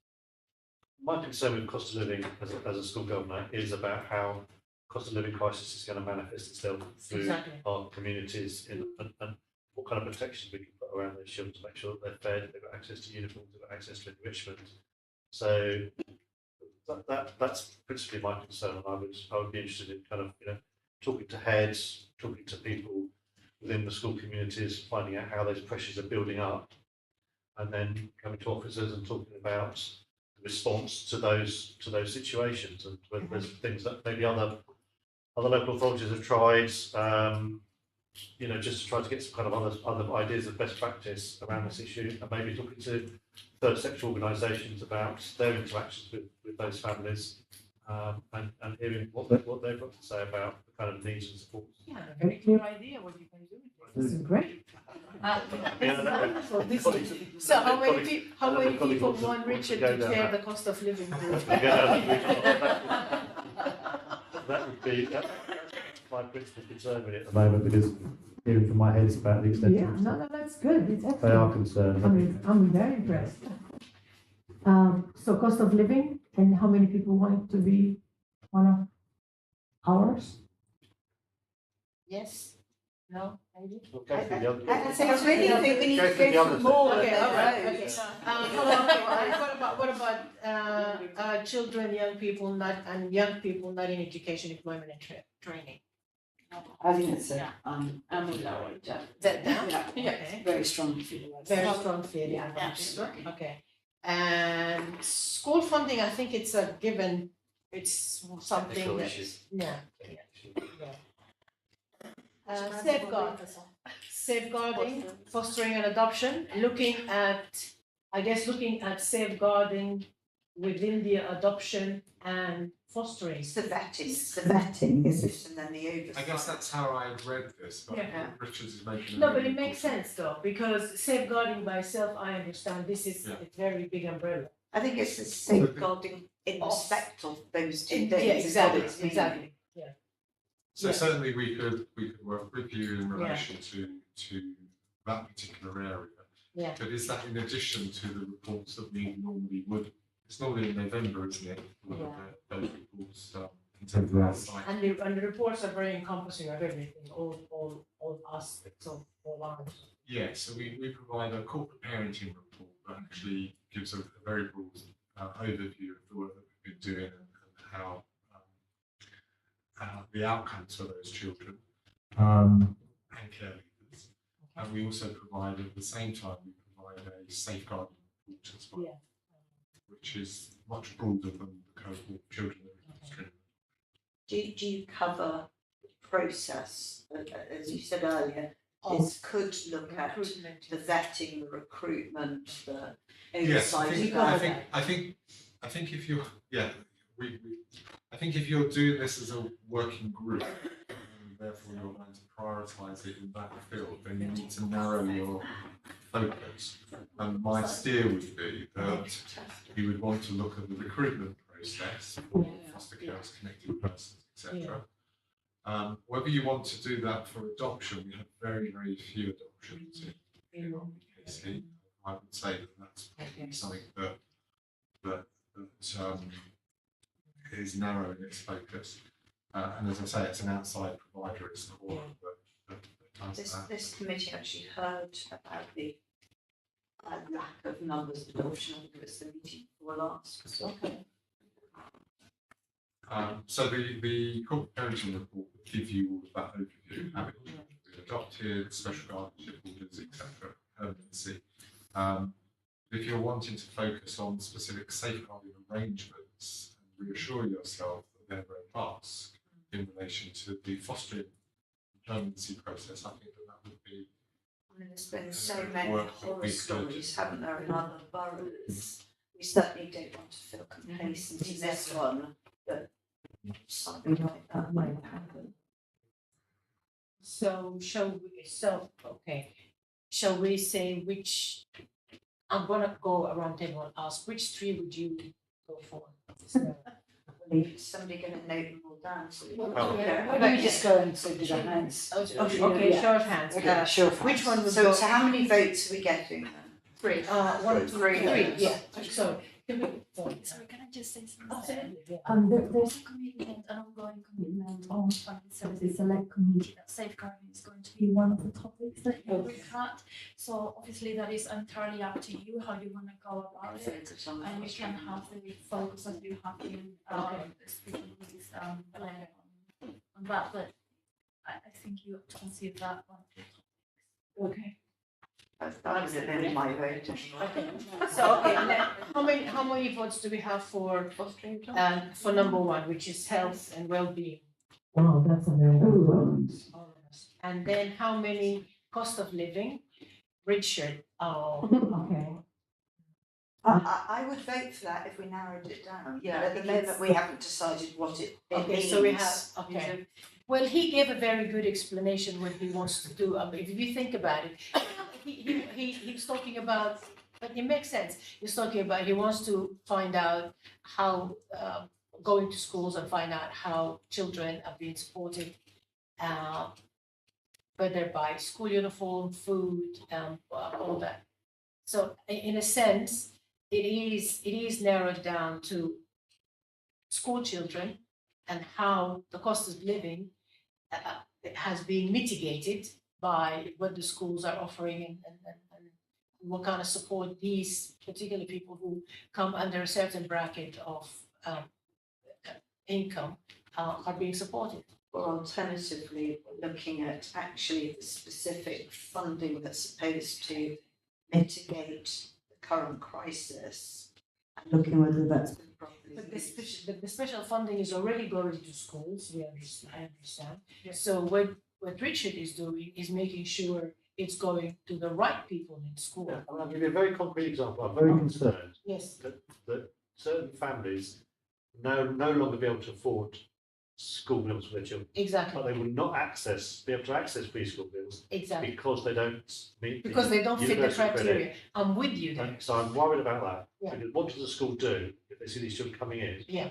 My concern with cost of living as a school governor is about how cost of living crisis is going to manifest itself through our communities and what kind of protections we can put around those children to make sure that they're fed, they've got access to uniforms, they've got access to enrichment. So that's principally my concern, and I would be interested in kind of talking to heads, talking to people within the school communities, finding out how those pressures are building up, and then coming to officers and talking about the response to those situations, and whether there's things that maybe other local authorities have tried, just to try to get some kind of other ideas of best practice around this issue, and maybe talking to third sector organisations about their interactions with those families, and hearing what they've got to say about the kind of needs and supports. Yeah, a very clear idea what you can do. This is great. So how many people want Richard to chair the cost of living group? That would be my principal concern with it at the moment, because hearing from my head is about the extent to Yeah, which no, that's good, it's they are excellent. concerned. I'm very impressed. So cost of living and how many people want it to be one of ours? Yes? No? Maybe? We'll go through the other. I really think we need to Go through the go other through more Okay, of all right, those. okay. What about children, young people not in education, employment and training? I think it's a, I'm with Laura, That down? yeah, Okay. very strong feeling. Very strong feeling. Yeah, absolutely. Okay. And school funding, I think it's a given, it's something Technical that, issue. yeah. Safeguarding, fostering and adoption, looking at safeguarding within the adoption and fostering. It's the vetting. The vetting is it? And then the oversight. I guess that's how I read this, but Yeah. Richards is making. No, but it makes sense though, because safeguarding by itself, I understand, this is a very big umbrella. I think it's the safeguarding in respect of those two things. Yeah, is what it's exactly. So Yeah. certainly we could work with you in relation to that particular area. Yeah. But is that in addition to the reports that we normally would? It's normally in November, isn't it? Those reports in terms of our site. And the reports are very encompassing of everything, all aspects of all lives. Yeah, so we provide a corporate parenting report that actually gives a very broad overview of the work that we've been doing and how the outcomes for those children and care leaders. And we also provide, at the same time, we provide a safeguarding report as well, which is much broader than the cohort of children that we're considering. Do you cover the process, as you said earlier, this could look at the vetting, the recruitment, the Yes, oversight. I think if you're, I think if you're doing this as a working group, and therefore you're going to prioritise it in that field, then you need to narrow your focus. And my steer would be that you would want to look at the recruitment process for foster carers, connected persons, etc. Whether you want to do that for adoption, we have very, very few adoptions in RBKC. I would say that that's probably something that is narrow in its focus. And as I say, it's an outside provider, it's the core that does that. This committee actually heard about the lack of numbers of adoption. I think it was the meeting before last. Okay. So the corporate parenting report will give you all of that overview, having been adopted, special guardianship orders, etc., permanency. If you're wanting to focus on specific safeguarding arrangements and reassure yourself that they're robust in relation to the fostering permanency process, I think that would be. I mean, there's been so many horror stories, haven't there, in other boroughs? We certainly don't want to feel complacent in this one, but something like that might happen. So shall we say which, I'm gonna go around table and ask, which three would you go for? Is somebody going to note them all down? So Why don't we just go and so do the hands? Okay, show of hands. Okay, show of hands. Which one would So, go? so how many votes are we getting then? Three. One, two, three, yeah. So, Sorry, can I just say something? absolutely, yeah. There's a commitment, an ongoing commitment on family services select committee that safeguarding is going to be one of the topics that you will cut. So obviously that is entirely up to you how you want to go about it. And you can have the focus as you have been speaking with Blair on that, but I think you have to consider that one of the topics. Okay. That would have been my vote. So, okay, now, how many votes do we have for number one, which is health and well-being? Wow, that's a very good one. And then how many cost of living? Richard, Okay. I would vote for that if we narrowed it down. Yeah, At the moment, we haven't decided what it okay, means. so we have, okay. Well, he gave a very good explanation what he wants to do. If you think about it, he was talking about, but it makes sense. He's talking about, he wants to find out how, going to schools and find out how children are being supported whether by school uniform, food, all that. So in a sense, it is narrowed down to school children and how the cost of living has been mitigated by what the schools are offering and what kind of support these particular people who come under a certain bracket of income are being supported. Or alternatively, looking at actually the specific funding that's supposed to mitigate the current crisis and looking whether that's been properly But used. the special funding is already going to schools, I understand. So what Richard is doing is making sure it's going to the right people in school. Yeah, I'll give you a very concrete example. I'm very concerned Yes, that certain families no longer be able to afford school meals for their children, exactly, but they will not be able to access preschool meals exactly. because they don't meet Because they don't fit the university credit. criteria. I'm with you there. And so I'm worried about that. Yeah. Because what does the school do if they see these children coming in? Yeah.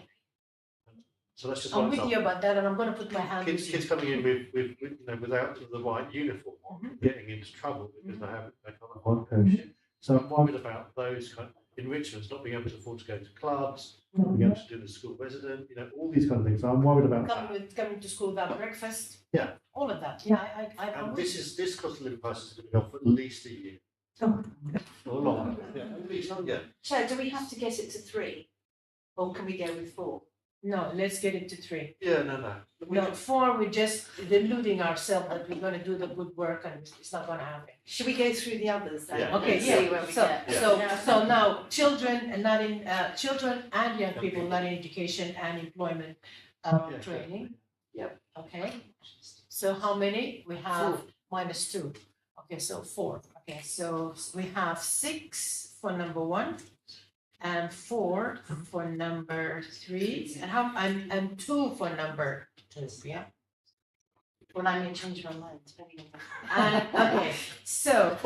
So that's just I'm one with example. you about that, and I'm going to put my hand with Kids you. coming in with without the right uniform, getting into trouble because they can't afford coaching. So I'm worried about those kind of enrichments, not being able to afford to go to clubs, not being able to do the school resident, all these kind of things. So I'm worried about that. Coming to school without breakfast. Yeah. All of that. Yeah, And this cost of living crisis is going to be on for at least a year. Or longer. Yeah, at least, yeah. So do we have to get it to 3? Or can we go with 4? No, let's get it to 3. Yeah, no. No, 4, we're just deluding ourselves that we're going to do the good work and it's not going to happen. Should we go through the others then? Yeah. Okay, And yeah. see where we get? So now children and children and young people not in education and employment training. Yep. Okay. So how many? We have -2. Okay, so 4. Okay, so we have 6 for number 1 and 4 for number 3 and 2 for number 2. Yeah. Well, I may change my mind. Okay, so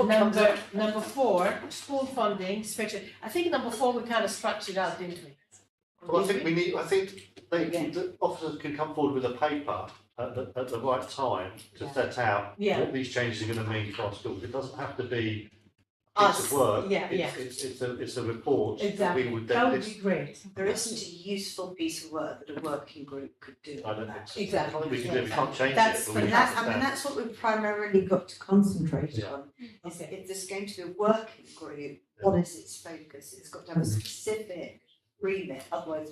number 4, school funding, special. I think number 4 we kind of structured out, didn't we? Well, I think the officers can come forward with a paper at the right time to set out what these changes are going to mean for our schools. It doesn't have to be a piece of work. It's a report. Exactly. That would be great. There isn't a useful piece of work that a working group could do. I don't think so. Exactly. I think we can do it. We can't change That's- it. But we but have to stand. That's what we've primarily got to concentrate Yeah. on. Is if there's going to be a working group, what is its focus? It's got to have a specific remit, otherwise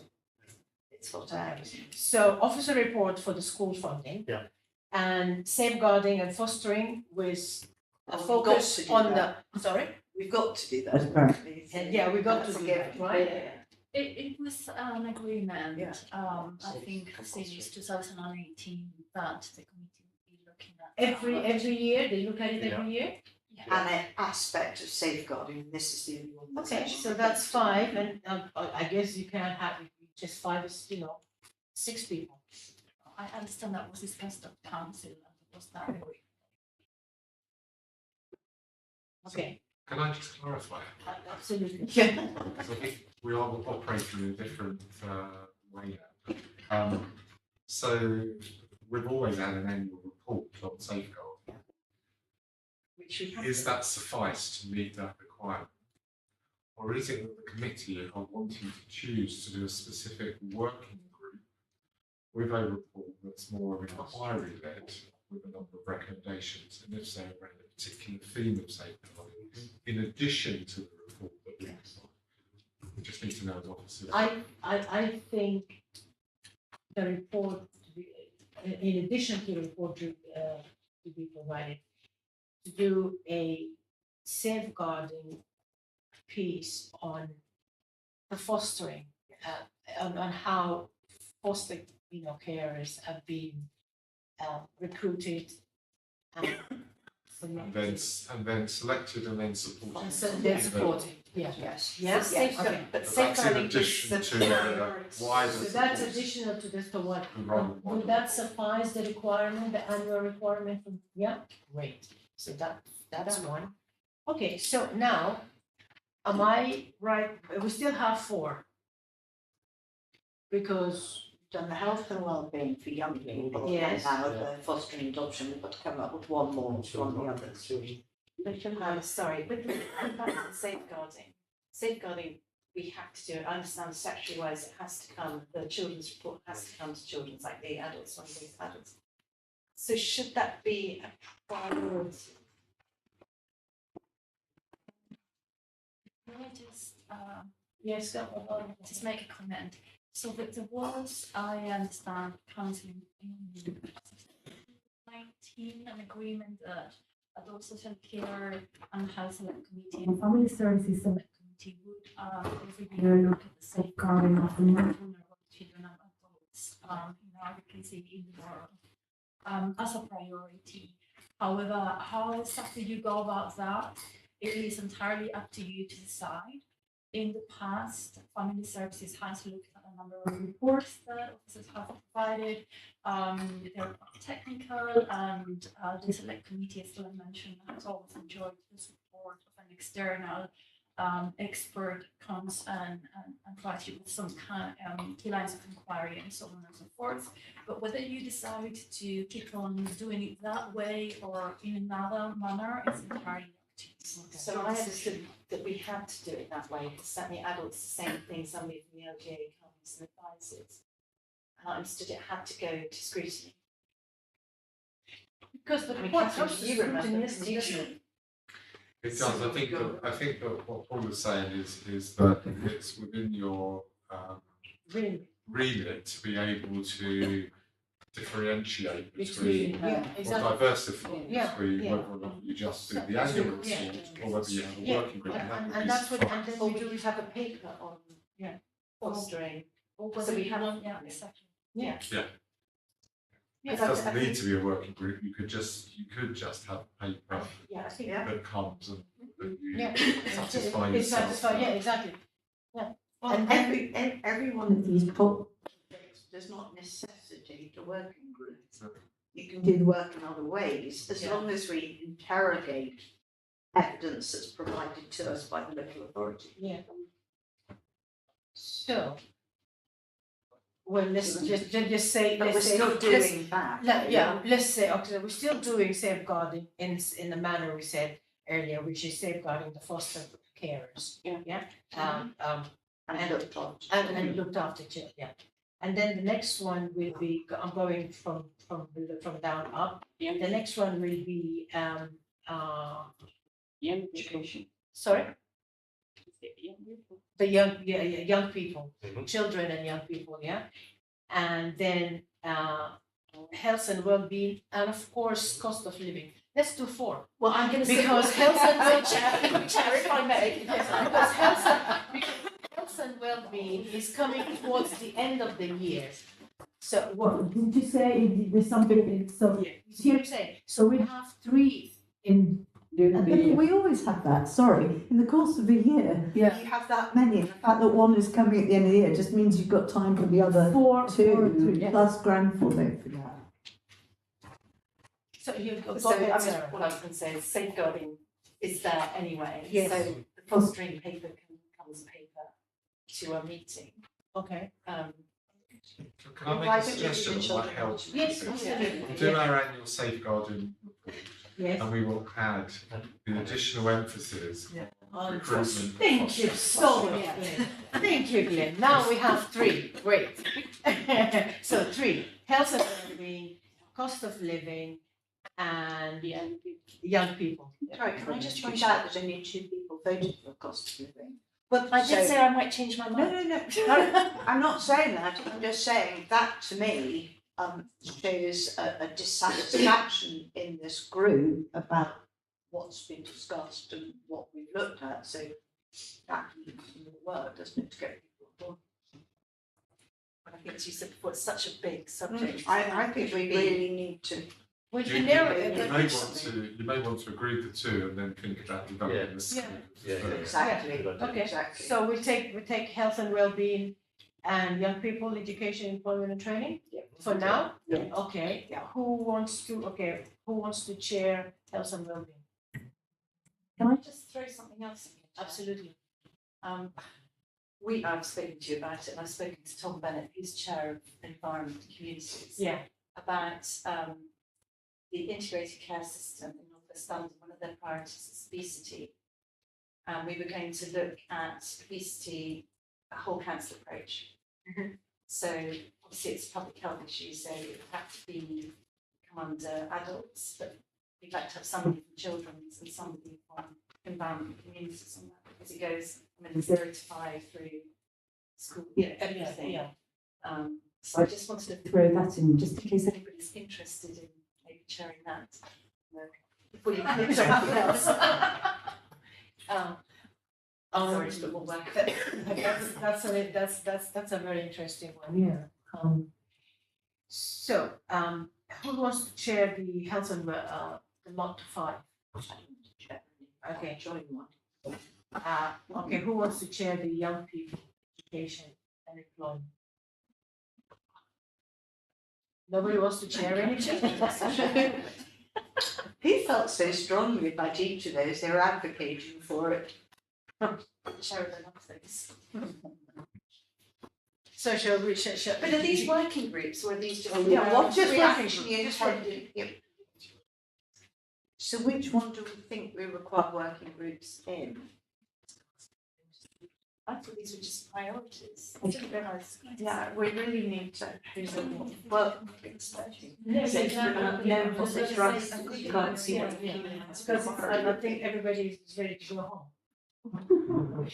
it's not out. So officer report for the school funding. Yeah. And safeguarding and fostering with a We've focus got to do on that. sorry? We've got to do that. Apparently. Yeah, we got to do that, right? It was an agreement, Yeah. I think since 2018, that the committee will be looking at. Every year, they look at it every year? And an aspect of safeguarding, and this is the only one. that's Okay, actually- so that's 5, and I guess you can't have just 5, 6 people. I understand that was discussed at council and it was that. Okay, Can I just clarify? absolutely. Because I think we are operating in a different way now. So we've always had an annual report on safeguarding. Is that suffice to meet that requirement? Or is it that the committee are wanting to choose to do a specific working group with a report that's more of inquiry led with a number of recommendations, and if so, around a particular theme of safeguarding, in addition to the report that we provide? We just need to know as officers. I think the report, in addition to the report to be provided, to do a safeguarding piece on the fostering, on how foster carers have been recruited and And then selected and then supported. so they're supported. Yeah. Yes. Yes. Yes. Okay. But But that's in safeguarding addition is to the. wider So that's support. additional to this, to what? Rather than Would that suffice the requirement, the annual requirement from, yeah, great, so that's one. Okay, so now, am I right, we still have 4. Because done the health and well-being for young people. Yes. And now the fostering adoption, we've got to come up with one more from the others. Sorry, with back to the safeguarding, we have to do it. I understand statutory wise, it has to come, the children's report has to come to children's, like the adults, one of these adults. So should that be a priority? Can I just, Yes, go on. just make a comment? So that there was, I understand, counselling in 19, an agreement that adult social care and health select committee and family services select committee would every year look at the safeguarding of the more vulnerable children and adults in advocacy in the world as a priority. However, how exactly you go about that, it is entirely up to you to decide. In the past, family services has looked at a number of reports that officers have provided. They're quite technical, and the select committee, as I mentioned, has always enjoyed the support of an external expert comes and provides you with some kind key lines of inquiry and so on and so forth. But whether you decide to keep on doing it that way or in another manner is entirely up to you. So I understood that we had to do it that way, because certainly adults are saying things, somebody from the LGA comes and advises. And I understood it had to go to scrutiny. Because the I mean, report Catherine, comes to you remember, scrutiny, doesn't it? It does. I think that what Paul was saying is that it's within your Really? remit to be able to differentiate Between, between yeah, or exactly. diversify Yeah, between yeah. whether or not you just do the annual report Yeah. or whether you have a Yeah, working group. and that's what, and then Or we we do, could have a paper on Yeah. fostering. Or So whether we you have- want, yeah, exactly. yeah. It doesn't need to be a working group. You could just have a paper Yeah, I think. that comes and that you Yeah. satisfy It's yourself. satisfied, yeah, exactly. Well, And every one of these projects does not necessitate a working group. You can do the work in other ways, as Yeah. long as we interrogate evidence that's provided to us by the local authority. Yeah. So. Well, let's just say, But we're let's say, still let's- doing that. yeah, let's say, okay, we're still doing safeguarding in the manner we said earlier, which is safeguarding the foster carers. Yeah. And looked after. and looked after children, yeah. And then the next one will be, I'm going from down up. Yeah. The next one will be, Young education. sorry? The young people, Mhm. children and young people, yeah. And then health and well-being, and of course, cost of living. Let's do 4. Well, I'm going to Because health and Chair, if I may. because health and well-being is coming towards the end of the year. So What, did you say there's something, so, you see what I'm saying? So we have 3 in, we always have that, sorry, in the course of a year. Yeah. You have that many, and the fact that one is coming at the end of the year just means you've got time for the other 4 two, yeah. plus grandfather for that. So you go So I ahead, mean, Sarah. what I was going to say is safeguarding is there anyway. Yes. So the fostering paper can come as a paper to a meeting. Okay. Can I make Why a don't we do suggestion the that children? might help? Yes, We'll absolutely. do our annual safeguarding report Yes. and we will add the additional emphasis on recruitment. Thank you so much, Glenn. Thank you, Glenn. Now we have 3. Great. So 3, health and well-being, cost of living, and young people. Sorry, can I just point out that only 2 people voted for cost of living? Well, I did So- say I might change my mind. No, I'm not saying that, I'm just saying that to me shows a dissatisfaction in this group about what's been discussed and what we've looked at, so that needs more work, doesn't it, to get people on board? I think as you said before, it's such a big subject. I think we really need to. Would You you may narrow it? want to agree the 2 and then think about developing this. Yeah. Exactly. Okay. Exactly. So we take health and well-being and young people, education, employment and training for now? Yeah. Okay, who wants to chair health and well-being? Can I just throw something else in? Absolutely. I've spoken to you about it, and I've spoken to Tom Bennett, who's chair of Environment and Communities. Yeah. About the integrated care system in North West London. One of their priorities is obesity. And we were going to look at obesity, a whole council approach. So obviously it's a public health issue, so it would have to come under adults, but we'd like to have somebody from children's and somebody from environment and communities on that, because it goes, 0 to 5 through school, everything. So I just wanted to throw that in, just in case anybody's interested in maybe chairing that. Before you pick something else. Sorry to put more work. That's a very interesting one. Yeah. So, who wants to chair the health and the lot to 5? Okay, join one. Okay, who wants to chair the young people education and employment? Nobody wants to chair anything? He felt so strongly about each of those, they were advocating for it. Chair of the things. So shall we, But are these working groups or are these just? What just reaction actually So which one do we think we require working groups in? I thought these were just priorities. I didn't realise. Yeah, we really need to. Well, No, because you can't see what because I think everybody is ready to go home.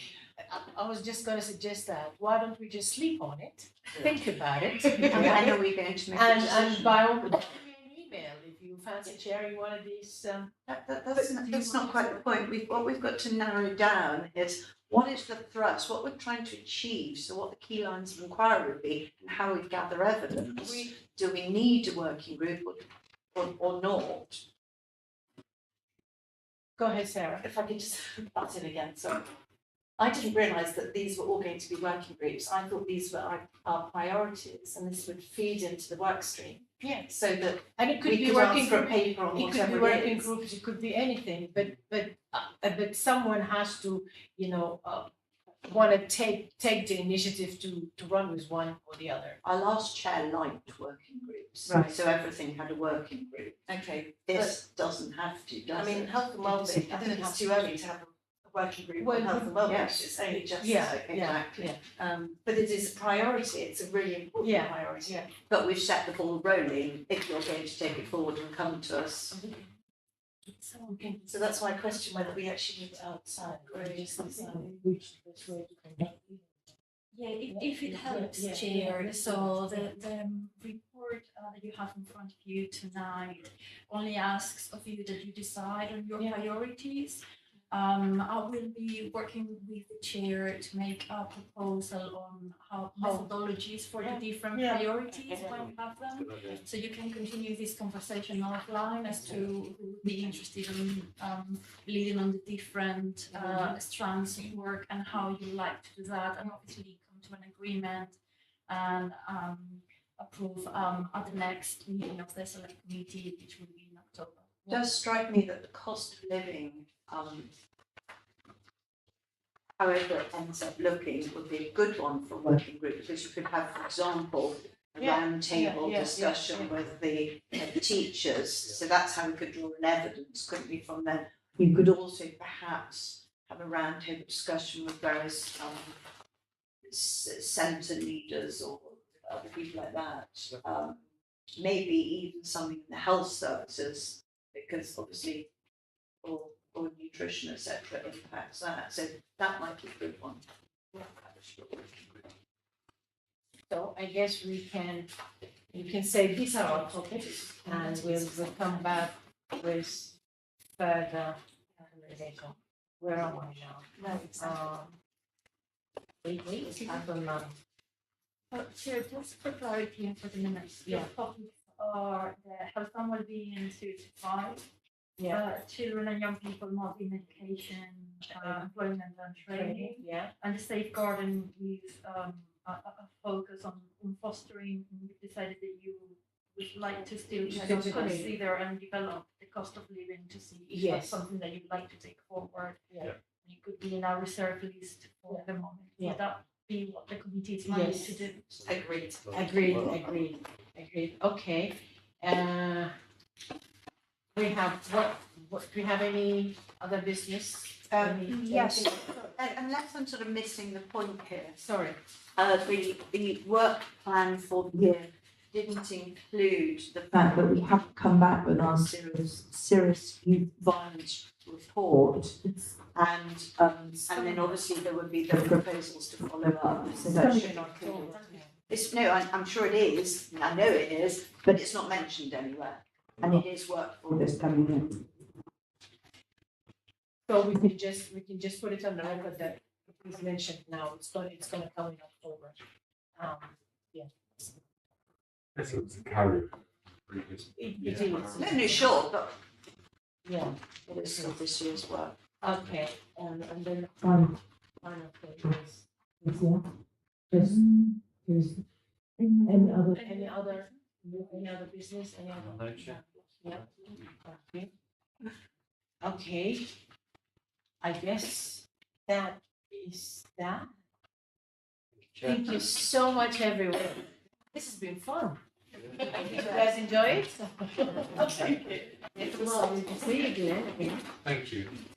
I was just going to suggest that. Why don't we just sleep on it, think about it, when are we going to make a and decision? by all means, send me an email if you fancy chairing one of these. That's not quite the point. What we've got to narrow down is what is the thrust, what we're trying to achieve, so what the key lines of inquiry would be, and how we gather evidence. Do we need a working group or not? Go ahead, Sarah. If I could just butt in again, sorry. I didn't realise that these were all going to be working groups. I thought these were our priorities and this would feed into the work stream. Yeah. So that And it could we be could working ask for a group. paper on It could be whatever it working is. groups. It could be anything. But someone has to, want to take the initiative to run with one or the other. Our last chair liked working groups, Right. so everything had a working group. Okay. This doesn't have to, does I mean, it? health and wellbeing, I don't think it's too early to have a working group Well, on health and wellbeing. yes. It's only just. Exactly. But it is a priority. It's a really important Yeah. priority. Yeah. But we've set the ball rolling if you're going to take it forward and come to us. So that's why I question whether we actually need to Outside, or just which the best way to conduct it. Yeah, if it helps, yeah, Chair, yeah. so the report that you have in front of you tonight only asks of you that you decide on your priorities. I will be working with the chair to make a proposal on how methodologies for the different priorities when we have them. So you can continue this conversation offline as to who would be interested in leading on the different strands of work and how you like to do that, and obviously come to an agreement and approve at the next meeting of the select committee, which will be in October. It does strike me that the cost of living, however it ends up looking, would be a good one for a working group, because you could have, for example, a round table discussion with the teachers. So that's how we could draw an evidence, couldn't we, from them? You could also perhaps have a round table discussion with various centre leaders or other people like that. Maybe even something in the health services, because obviously or nutrition, etc., impacts that. So that might be a good one. So I guess you can say these are our topics, and we'll come back with further information. Where am I now? No, exactly. Wait, I don't know. Chair, just for clarity and for the minutes, your topics are the health and well-being in 2 to 5. Children and young people not in education, employment and training, and the safeguarding with a focus on fostering. And you decided that you would like to still consider and develop the cost of living to see if that's something that you'd like to take forward. It could be in our reserve list for the moment. Would that be what the committee is planning Yes. to do. Agreed. Agreed. Okay. We have, what, do we have any other business? Yes, unless I'm sort of missing the point here. Sorry. The work plan for the year didn't include the fact that we haven't come back with our serious youth violence report. And then obviously there would be the proposals to follow up, so that should include. It's, no, I'm sure it is, I know it is, but it's not mentioned anywhere. And it is work for this coming year. So we can just put it on the record that it's mentioned now, it's gonna come in October. Yeah. This was a carry. Previous. It is. No, sure, but Yeah, it is still this year's work. okay, and then Fine, final thing is, yeah. There's any other. any other business, any other? No, Chair. Yeah. Okay. Okay. I guess that is that. Thank you so much, everyone. This has been fun. Did you guys enjoy it? Thank you. Well, we will see you again. Thank you.